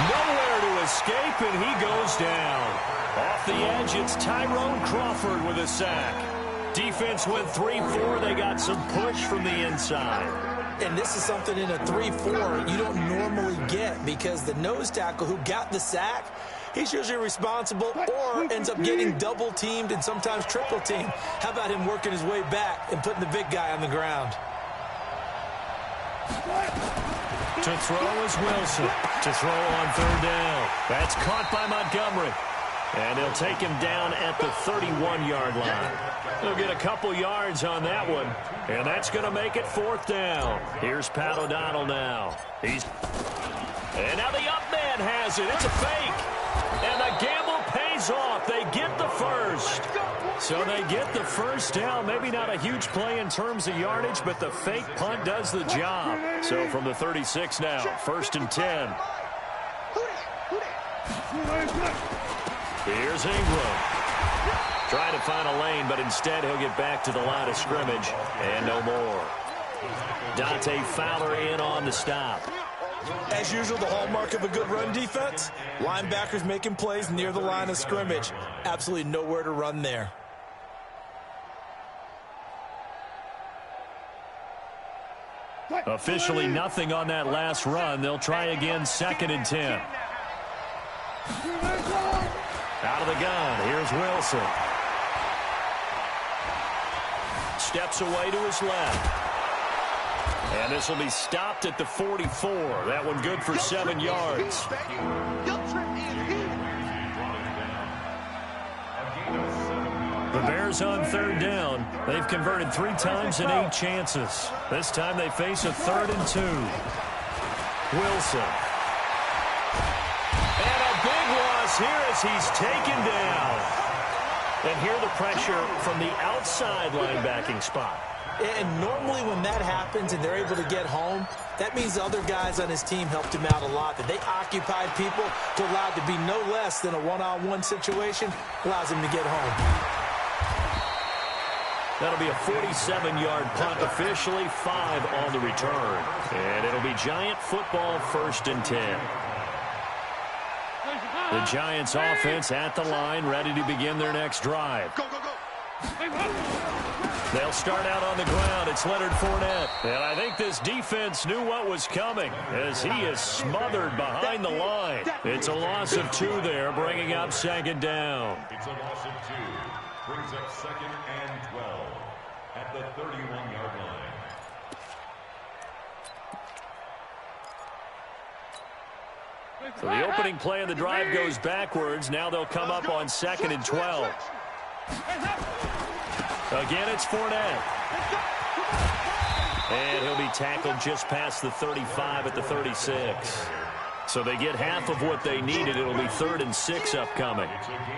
Nowhere to escape, and he goes down. Off the edge, it's Tyrone Crawford with a sack. Defense went 3-4. They got some push from the inside. And this is something in a 3-4 you don't normally get because the nose tackle who got the sack, he's usually responsible or ends up getting double-teamed and sometimes triple-teamed. How about him working his way back and putting the big guy on the ground? To throw is Wilson. To throw on 3rd down. That's caught by Montgomery. And they'll take him down at the 31-yard line. They'll get a couple yards on that one. And that's going to make it 4th down. Here's Pat O'Donnell now. And now the up man has it. It's a fake. And the gamble pays off. They get the first. So they get the 1st down. Maybe not a huge play in terms of yardage, but the fake punt does the job. So from the 36 now, 1st and 10. Here's Ingram. Trying to find a lane, but instead he'll get back to the line of scrimmage. And no more. Dante Fowler in on the stop. As usual, the hallmark of a good run defense, linebackers making plays near the line of scrimmage. Absolutely nowhere to run there. Officially nothing on that last run. They'll try again, 2nd and 10. Out of the gun, here's Wilson. Steps away to his left. And this will be stopped at the 44. That one good for 7 yards. The Bears on 3rd down. They've converted 3 times in 8 chances. This time they face a 3rd and 2. Wilson. And a big loss here as he's taken down. And here the pressure from the outside linebacking spot. And normally when that happens and they're able to get home, that means the other guys on his team helped him out a lot. That they occupied people to allow it to be no less than a one-on-one situation, allows him to get home. That'll be a 47-yard punt, officially 5 on the return. And it'll be Giant football, 1st and 10. The Giants offense at the line, ready to begin their next drive. Go, go, go. They'll start out on the ground. It's Leonard Fournette. And I think this defense knew what was coming as he is smothered behind the line. It's a loss of 2 there, bringing up 2nd down. It's a loss of 2. Brings up 2nd and 12 at the 31-yard line. So the opening play of the drive goes backwards. Now they'll come up on 2nd and 12. Again, it's Fournette. And he'll be tackled just past the 35 at the 36. So they get half of what they needed. It'll be 3rd and 6 upcoming.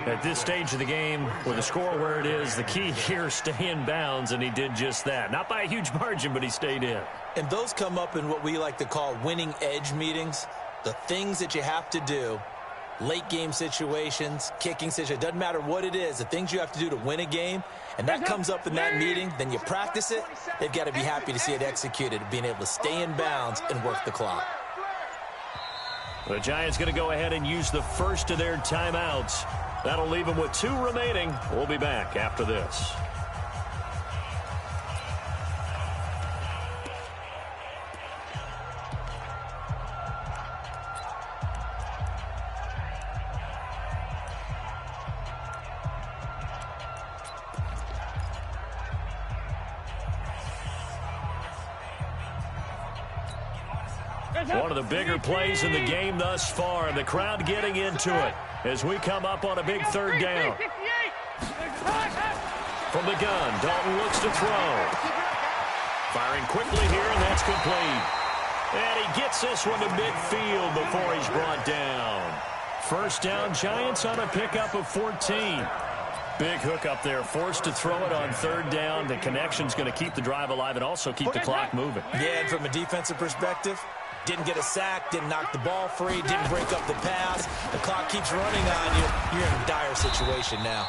At this stage of the game, with the score where it is, the key here is stay in bounds, and he did just that. Not by a huge margin, but he stayed in. And those come up in what we like to call winning edge meetings. The things that you have to do, late game situations, kicking situations, doesn't matter what it is, the things you have to do to win a game, and that comes up in that meeting, then you practice it, they've got to be happy to see it executed, being able to stay in bounds and work the clock. The Giants going to go ahead and use the first of their timeouts. That'll leave them with 2 remaining. We'll be back after this. One of the bigger plays in the game thus far, and the crowd getting into it as we come up on a big 3rd down. From the gun, Dalton looks to throw. Firing quickly here, and that's complete. And he gets this one to midfield before he's brought down. 1st down, Giants on a pickup of 14. Big hook up there, forced to throw it on 3rd down. The connection's going to keep the drive alive and also keep the clock moving. Yeah, and from a defensive perspective, didn't get a sack, didn't knock the ball free, didn't break up the pass. The clock keeps running on you. You're in a dire situation now.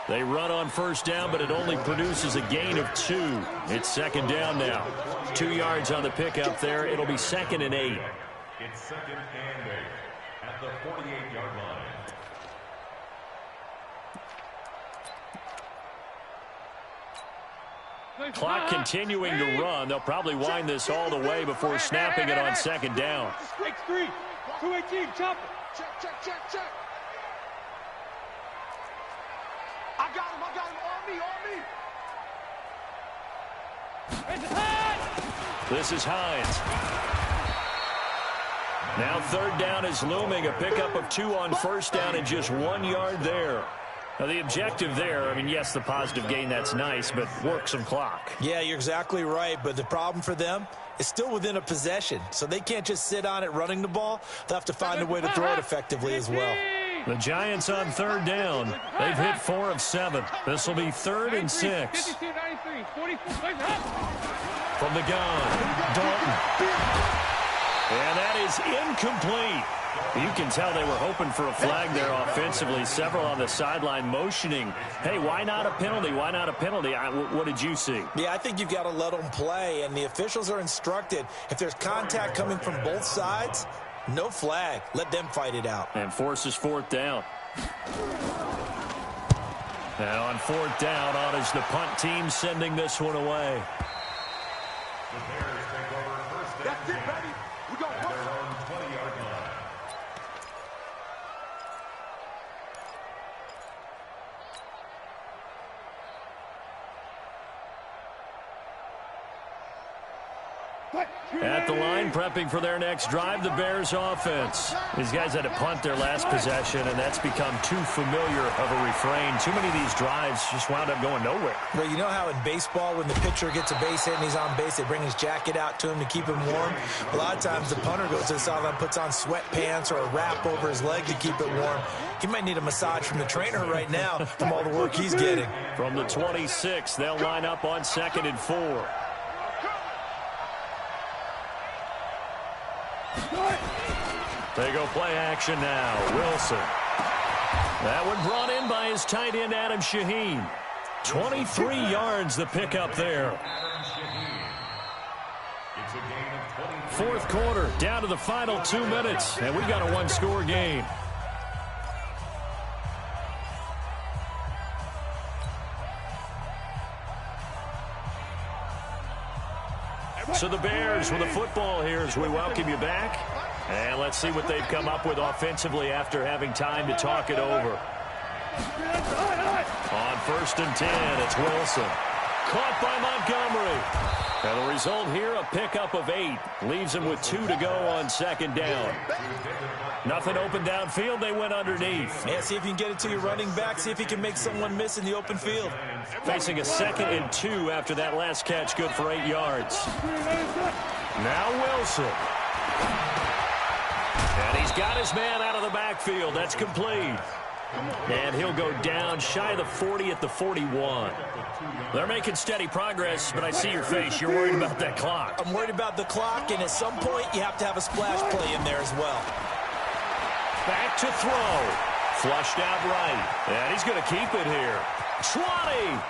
They run on 1st down, but it only produces a gain of 2. It's 2nd down now. 2 yards on the pickup there. It'll be 2nd and 8. It's 2nd and 8 at the 48-yard line. Clock continuing to run. They'll probably wind this all the way before snapping it on 2nd down. X3, 218, chop it. Check. I got him, on me. This is Hines. Now 3rd down is looming. A pickup of 2 on 1st down and just 1 yard there. Now, the objective there, I mean, yes, the positive gain, that's nice, but work some clock. Yeah, you're exactly right, but the problem for them is still within a possession, so they can't just sit on it running the ball. They'll have to find a way to throw it effectively as well. The Giants on 3rd down. They've hit 4 of 7. This will be 3rd and 6. From the gun, Dalton. And that is incomplete. You can tell they were hoping for a flag there offensively. Several on the sideline motioning, hey, why not a penalty? Why not a penalty? What did you see? Yeah, I think you've got to let them play, and the officials are instructed. If there's contact coming from both sides, no flag. Let them fight it out. And forces 4th down. Now on 4th down, on is the punt team sending this one away. The Bears take over 1st and 10. That's it, baby. We got at their own 20-yard line. At the line, prepping for their next drive, the Bears offense. These guys had to punt their last possession, and that's become too familiar of a refrain. Too many of these drives just wound up going nowhere. Well, you know how in baseball, when the pitcher gets a base hit and he's on base, they bring his jacket out to him to keep him warm? A lot of times the punter goes to the sideline, puts on sweatpants or a wrap over his leg to keep it warm. He might need a massage from the trainer right now from all the work he's getting. From the 26, they'll line up on 2nd and 4. They go play action now. Wilson. That one brought in by his tight end, Adam Shaheen. 23 yards the pickup there. Fourth quarter, down to the final 2 minutes, and we got a one-score game. So the Bears with the football here as we welcome you back. And let's see what they've come up with offensively after having time to talk it over. On 1st and 10, it's Wilson. Caught by Montgomery. And the result here, a pickup of 8. Leaves him with 2 to go on 2nd down. Nothing open downfield. They went underneath. Yeah, see if you can get it to your running back. See if you can make someone miss in the open field. Facing a 2nd and 2 after that last catch. Good for 8 yards. Now Wilson. And he's got his man out of the backfield. That's complete. And he'll go down shy of the 40 at the 41. They're making steady progress, but I see your face. You're worried about that clock. I'm worried about the clock, and at some point, you have to have a splash play in there as well. Back to throw. Flushed out right. And he's going to keep it here. 20.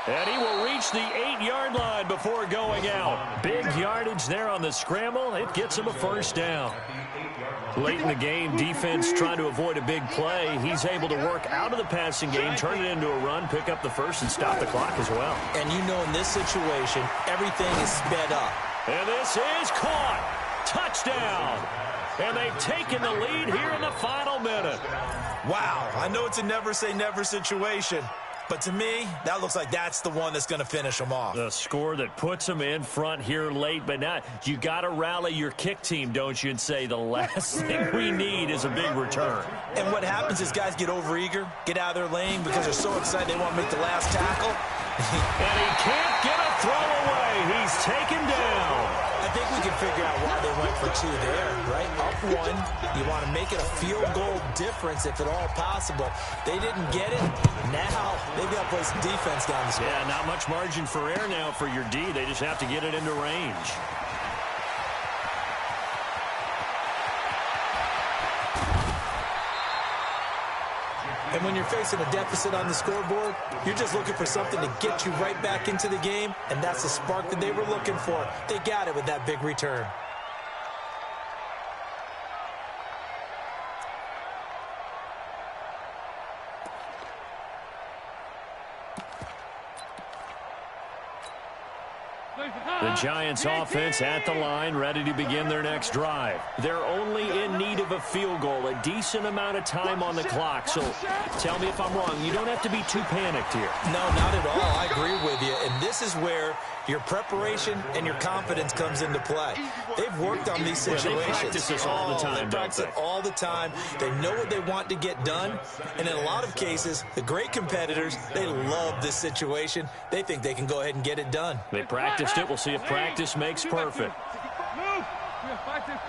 And he will reach the 8-yard line before going out. Big yardage there on the scramble. It gets him a 1st down. Late in the game, defense trying to avoid a big play. He's able to work out of the passing game, turn it into a run, pick up the 1st, and stop the clock as well. And you know in this situation, everything is sped up. And this is caught. Touchdown. And they've taken the lead here in the final minute. Wow, I know it's a never-say-never situation. But to me, that looks like that's the one that's going to finish them off. The score that puts them in front here late, but now you got to rally your kick team, don't you, and say the last thing we need is a big return. And what happens is guys get overeager, get out of their lane because they're so excited they want to make the last tackle. And he can't get a throw away. He's taken down. I think we can figure out why they went for 2 there, right? Up 1, you want to make it a field goal difference if at all possible. They didn't get it. Now they've got to play some defense down the stretch. Yeah, not much margin for error now for your D. They just have to get it into range. And when you're facing a deficit on the scoreboard, you're just looking for something to get you right back into the game, and that's the spark that they were looking for. They got it with that big return. The Giants offense at the line, ready to begin their next drive. They're only in need of a field goal, a decent amount of time on the clock. So tell me if I'm wrong. You don't have to be too panicked here. No, not at all. I agree with you. And this is where your preparation and your confidence comes into play. They've worked on these situations. They practice this all the time, They practice it all the time. They know what they want to get done. And in a lot of cases, the great competitors, they love this situation. They think they can go ahead and get it done. They practiced it. We'll see if practice makes perfect. Move. Practice.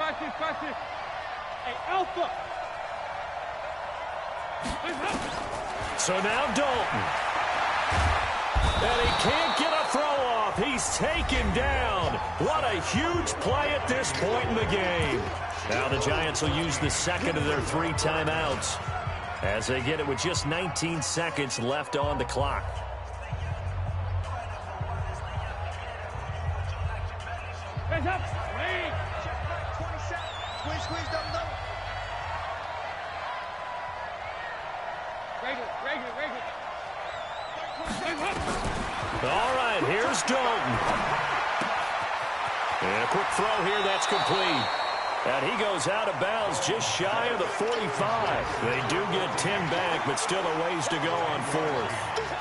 Hey, Alpha. So now Dalton. And he can't get a throw off. He's taken down. What a huge play at this point in the game. Now the Giants will use the 2nd of their 3 timeouts as they get it with just 19 seconds left on the clock. Hands up. Squeeze, double. Regular. All right, here's Dalton. And a quick throw here, that's complete. And he goes out of bounds just shy of the 45. They do get 10 back, but still a ways to go on 4th.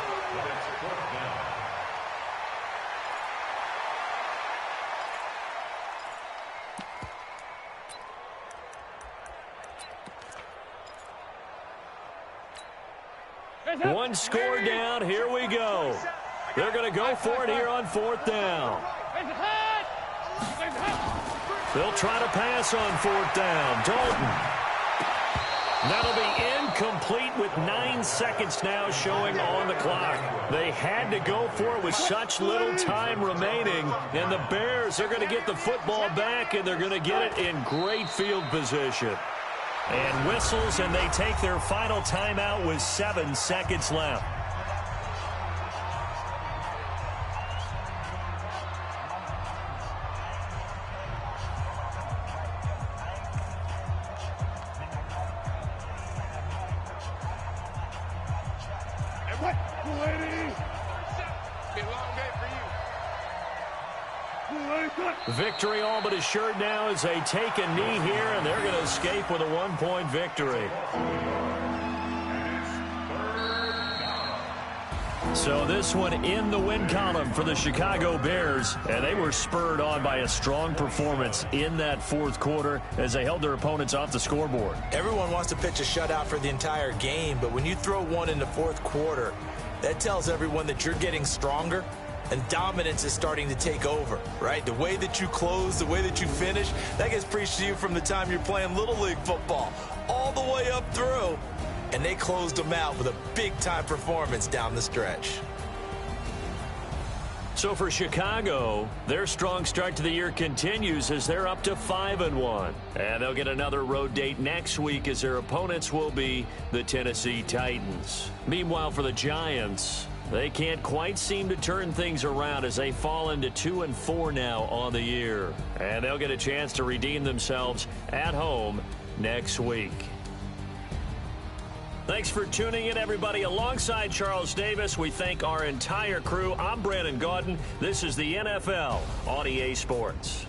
One score down. Here we go. They're going to go for it here on 4th down. They'll try to pass on 4th down. Dalton. That'll be incomplete with 9 seconds now showing on the clock. They had to go for it with such little time remaining. And the Bears are going to get the football back, and they're going to get it in great field position. And whistles, and they take their final timeout with 7 seconds left. Be a long day for you. Victory all but assured now as they take a knee here, and they're going to escape with a 1-point victory. So this one in the win column for the Chicago Bears, and they were spurred on by a strong performance in that fourth quarter as they held their opponents off the scoreboard. Everyone wants to pitch a shutout for the entire game, but when you throw one in the fourth quarter, that tells everyone that you're getting stronger and dominance is starting to take over, right? The way that you close, the way that you finish, that gets preached to you from the time you're playing Little League football all the way up through. And they closed them out with a big-time performance down the stretch. So for Chicago, their strong start to the year continues as they're up to 5-1. And they'll get another road date next week as their opponents will be the Tennessee Titans. Meanwhile, for the Giants, they can't quite seem to turn things around as they fall into 2-4 now on the year. And they'll get a chance to redeem themselves at home next week. Thanks for tuning in, everybody. Alongside Charles Davis, we thank our entire crew. I'm Brandon Gaudin. This is the NFL on EA Sports.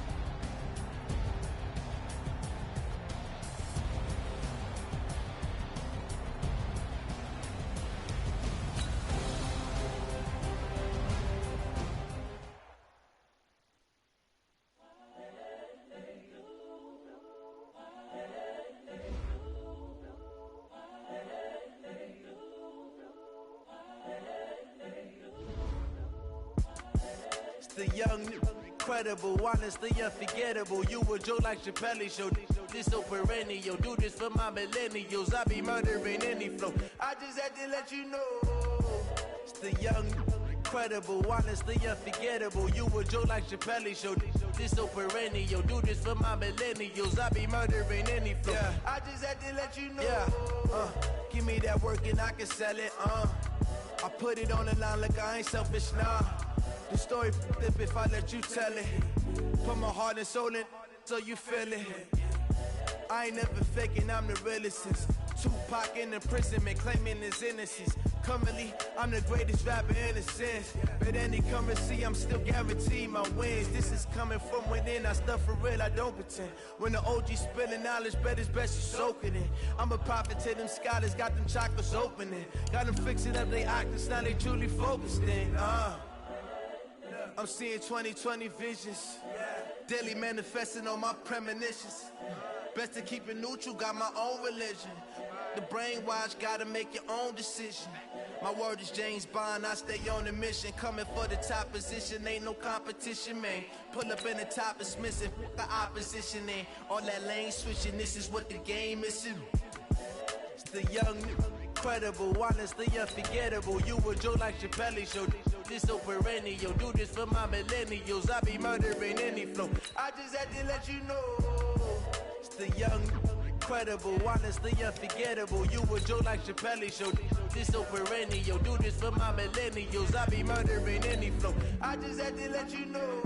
The young, incredible, honestly unforgettable. You a Joe like Chappelle show. This so perennial. Do this for my millennials. I be murdering any flow. I just had to let you know. It's the young, incredible, honestly unforgettable. You a Joe like Chappelle show. This so perennial. Do this for my millennials. I be murdering any flow. Yeah. I just had to let you know. Yeah. Give me that work and I can sell it. I put it on the line like I ain't selfish, nah. The story flip if I let you tell it. Put my heart and soul in so you feel it. I ain't never faking, I'm the realest since Tupac in imprisonment, claiming his innocence. Currently, I'm the greatest rapper in a sense. But any currency, I'm still guaranteed my wins. This is coming from within, I stuff for real, I don't pretend. When the OG spilling knowledge, bet it's best you soak it in. I'm a prophet to them scholars, got them chakras opening. Got them fixing up they octaves, now they truly focused in. I'm seeing 2020 visions, daily manifesting on my premonitions. Best to keep it neutral, got my own religion. The brainwash, gotta make your own decision. My word is James Bond, I stay on a mission. Coming for the top position, ain't no competition, man. Pull up in the top is missing, the opposition in. All that lane switching, this is what the game is. It's the young, incredible, honestly unforgettable. You a Joe like Chappelle show. This so perennial. Do this for my millennials. I be murdering any flow. I just had to let you know. It's the young, incredible, honestly unforgettable. You a Joe like Chappelle show. This so perennial. Do this for my millennials. I be murdering any flow. I just had to let you know.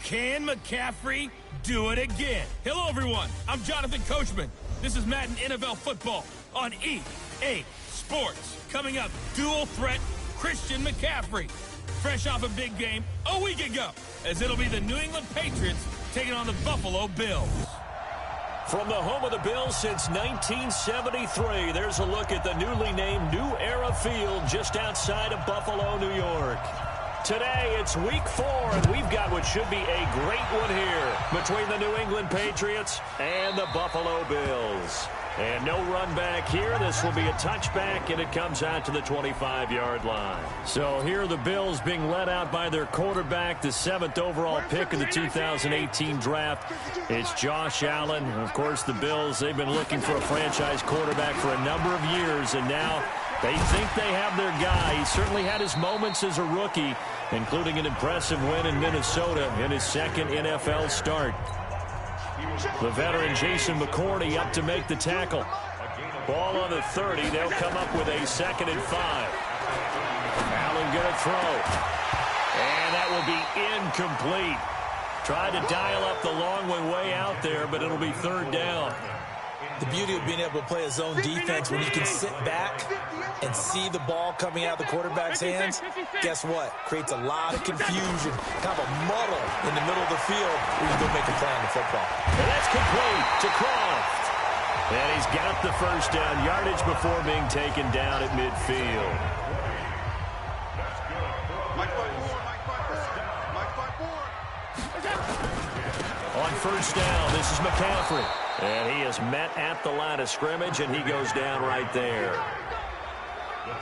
Can McCaffrey do it again? Hello, everyone. I'm Jonathan Coachman. This is Madden NFL Football on EA Sports. Coming up, dual threat Christian McCaffrey. Fresh off a big game a week ago, as it'll be the New England Patriots taking on the Buffalo Bills. From the home of the Bills since 1973, there's a look at the newly named New Era Field just outside of Buffalo, New York. Today, it's week 4, and we've got what should be a great one here between the New England Patriots and the Buffalo Bills. And no run back here. This will be a touchback, and it comes out to the 25-yard line. So here are the Bills being led out by their quarterback, the 7th overall pick of the 2018 draft. It's Josh Allen. Of course, the Bills, they've been looking for a franchise quarterback for a number of years, and now they think they have their guy. He certainly had his moments as a rookie, including an impressive win in Minnesota in his second NFL start. The veteran Jason McCourty up to make the tackle. Ball on the 30. They'll come up with a 2nd and 5. Allen going to throw. And that will be incomplete. Tried to dial up the long way out there, but it'll be 3rd down. The beauty of being able to play a zone defense when you can sit back and see the ball coming out of the quarterback's hands, guess what? Creates a lot of confusion, kind of a muddle in the middle of the field where you go make a play on the football. And that's complete to Croft. And he's got the 1st down yardage before being taken down at midfield. On 1st down, this is McCaffrey. And he is met at the line of scrimmage, and he goes down right there.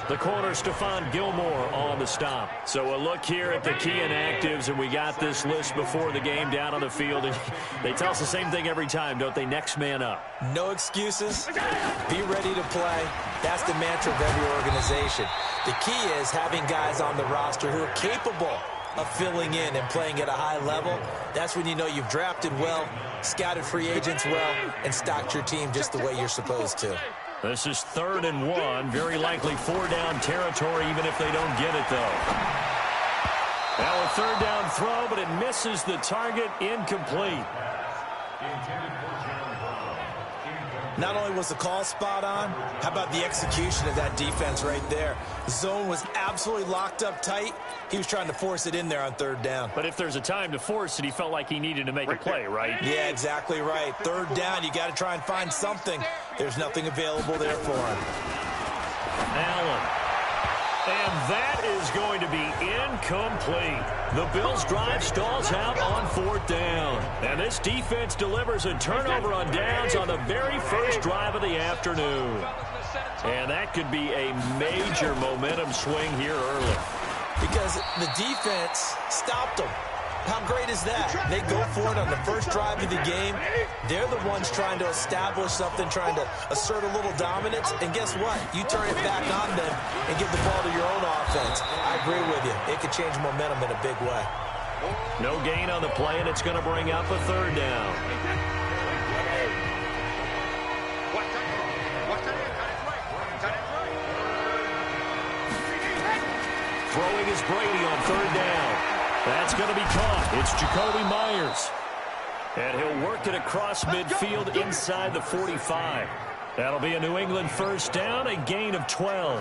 The corner, Stephon Gilmore, on the stop. So a look here at the key inactives, and we got this list before the game down on the field. And they tell us the same thing every time, don't they? Next man up. No excuses. Be ready to play. That's the mantra of every organization. The key is having guys on the roster who are capable of filling in and playing at a high level. That's when you know you've drafted well, scouted free agents well, and stocked your team just the way you're supposed to. This is 3rd and 1. Very likely 4-down territory, even if they don't get it, though. Now a 3rd down throw, but it misses the target. Incomplete. Not only was the call spot on, how about the execution of that defense right there? The zone was absolutely locked up tight. He was trying to force it in there on 3rd down. But if there's a time to force it, he felt like he needed to make a play, right? Yeah, exactly right. 3rd down, you got to try and find something. There's nothing available there for him. Allen. And that is going to be incomplete. The Bills' drive stalls out on 4th down. And this defense delivers a turnover on downs on the very first drive of the afternoon. And that could be a major momentum swing here early. Because the defense stopped them. How great is that? They go for it on the first drive of the game. They're the ones trying to establish something, trying to assert a little dominance. And guess what? You turn it back on them and give the ball to your own offense. I agree with you. It could change momentum in a big way. No gain on the play, and it's going to bring up a 3rd down. Throwing is Brady on 3rd down. That's going to be caught. It's Jacoby Myers. And he'll work it across midfield inside the 45. That'll be a New England 1st down, a gain of 12.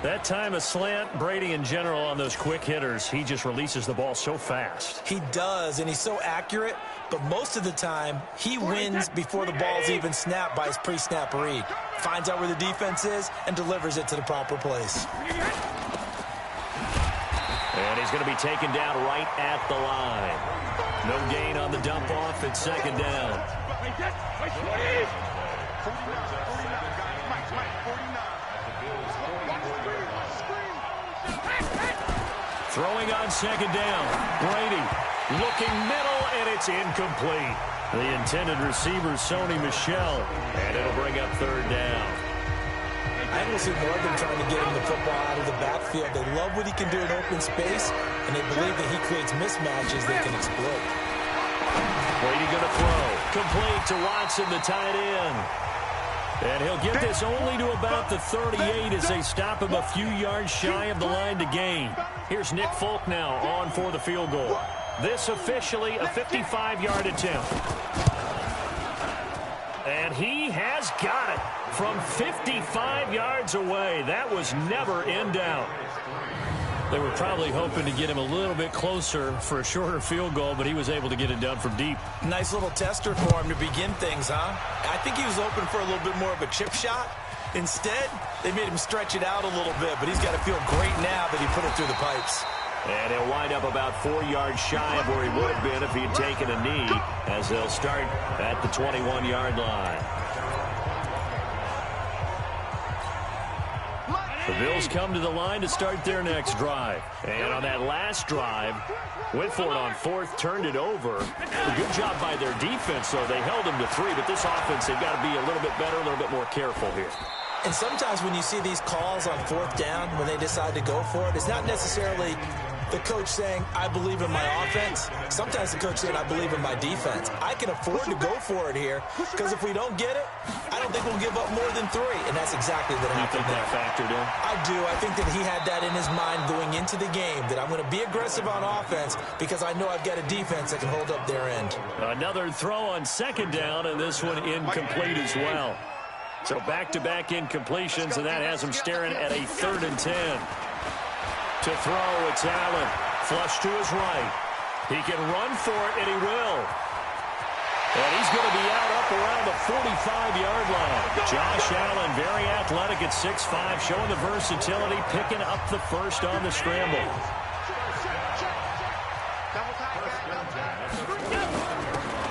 That time a slant, Brady in general on those quick hitters, he just releases the ball so fast. He does, and he's so accurate, but most of the time he wins before the ball's even snapped by his pre-snap read. Finds out where the defense is and delivers it to the proper place. And he's going to be taken down right at the line. No gain on the dump off. It's 2nd down. Throwing on 2nd down. Brady looking middle, and it's incomplete. The intended receiver, Sony Michel, and it'll bring up 3rd down. I will see more of them trying to get him the football out of the backfield. They love what he can do in open space, and they believe that he creates mismatches they can exploit. Brady going to throw. Complete to Watson, the tight end. And he'll get this only to about the 38 as they stop him a few yards shy of the line to gain. Here's Nick Folk now on for the field goal. This officially a 55-yard attempt. And he has got it from 55 yards away. That was never in doubt. They were probably hoping to get him a little bit closer for a shorter field goal, but he was able to get it done from deep. Nice little tester for him to begin things, huh? I think he was open for a little bit more of a chip shot. Instead, they made him stretch it out a little bit, but he's got to feel great now that he put it through the pipes. And he'll wind up about 4 yards shy of where he would have been if he had taken a knee, as they'll start at the 21-yard line. The Bills come to the line to start their next drive. And on that last drive, went for it on fourth, turned it over. A good job by their defense, though. They held them to 3, but this offense, they've got to be a little bit better, a little bit more careful here. And sometimes when you see these calls on fourth down, when they decide to go for it, it's not necessarily the coach saying, I believe in my offense. Sometimes the coach saying, I believe in my defense. I can afford to go for it here, because if we don't get it, I don't think we'll give up more than 3. And that's exactly what happened there. You think that factored in? I do. I think that he had that in his mind going into the game, that I'm going to be aggressive on offense because I know I've got a defense that can hold up their end. Another throw on second down, and this one incomplete as well. So back-to-back incompletions, and that has him staring at a 3rd and 10. To throw, it's Allen. Flush to his right. He can run for it, and he will. And he's going to be out up around the 45-yard line. Josh Allen, very athletic at 6'5", showing the versatility, picking up the first on the scramble.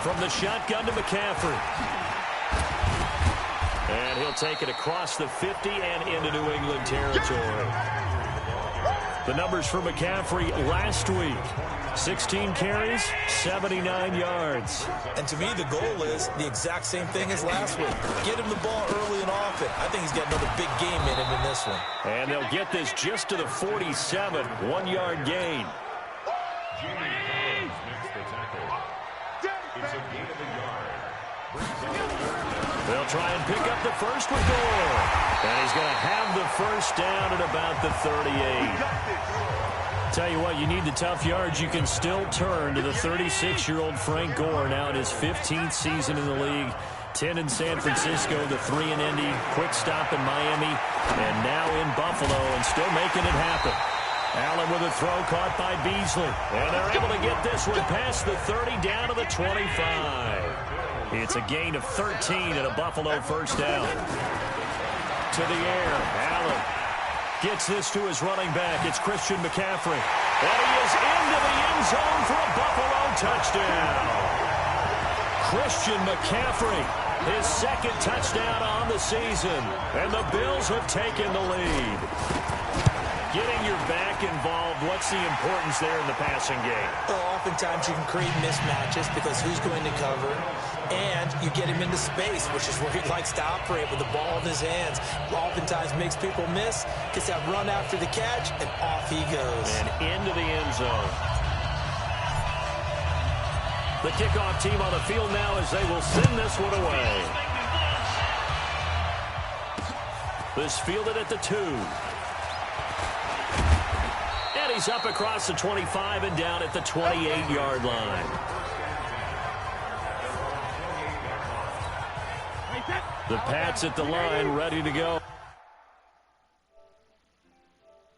From the shotgun to McCaffrey. And he'll take it across the 50 and into New England territory. The numbers for McCaffrey last week: 16 carries, 79 yards. And to me, the goal is the exact same thing as last week. Get him the ball early and often. I think he's got another big game in him in this one. And they'll get this just to the 47, 1-yard gain. They'll try and pick up the first with Gore. And he's going to have the first down at about the 38. Tell you what, you need the tough yards. You can still turn to the 36-year-old Frank Gore, now in his 15th season in the league. 10 in San Francisco, the 3 in Indy, quick stop in Miami, and now in Buffalo, and still making it happen. Allen with a throw caught by Beasley. And they're able to get this one past the 30 down to the 25. It's a gain of 13 and a Buffalo first down. To the air, Allen gets this to his running back. It's Christian McCaffrey. And he is into the end zone for a Buffalo touchdown. Christian McCaffrey, his second touchdown on the season. And the Bills have taken the lead. Getting your back involved, what's the importance there in the passing game? Well, oftentimes you can create mismatches because who's going to cover, and you get him into space, which is where he likes to operate with the ball in his hands. Oftentimes makes people miss, gets that run after the catch, and off he goes. And into the end zone. The kickoff team on the field now as they will send this one away. This fielded at the 2. And he's up across the 25 and down at the 28-yard line. The Pats at the line, ready to go.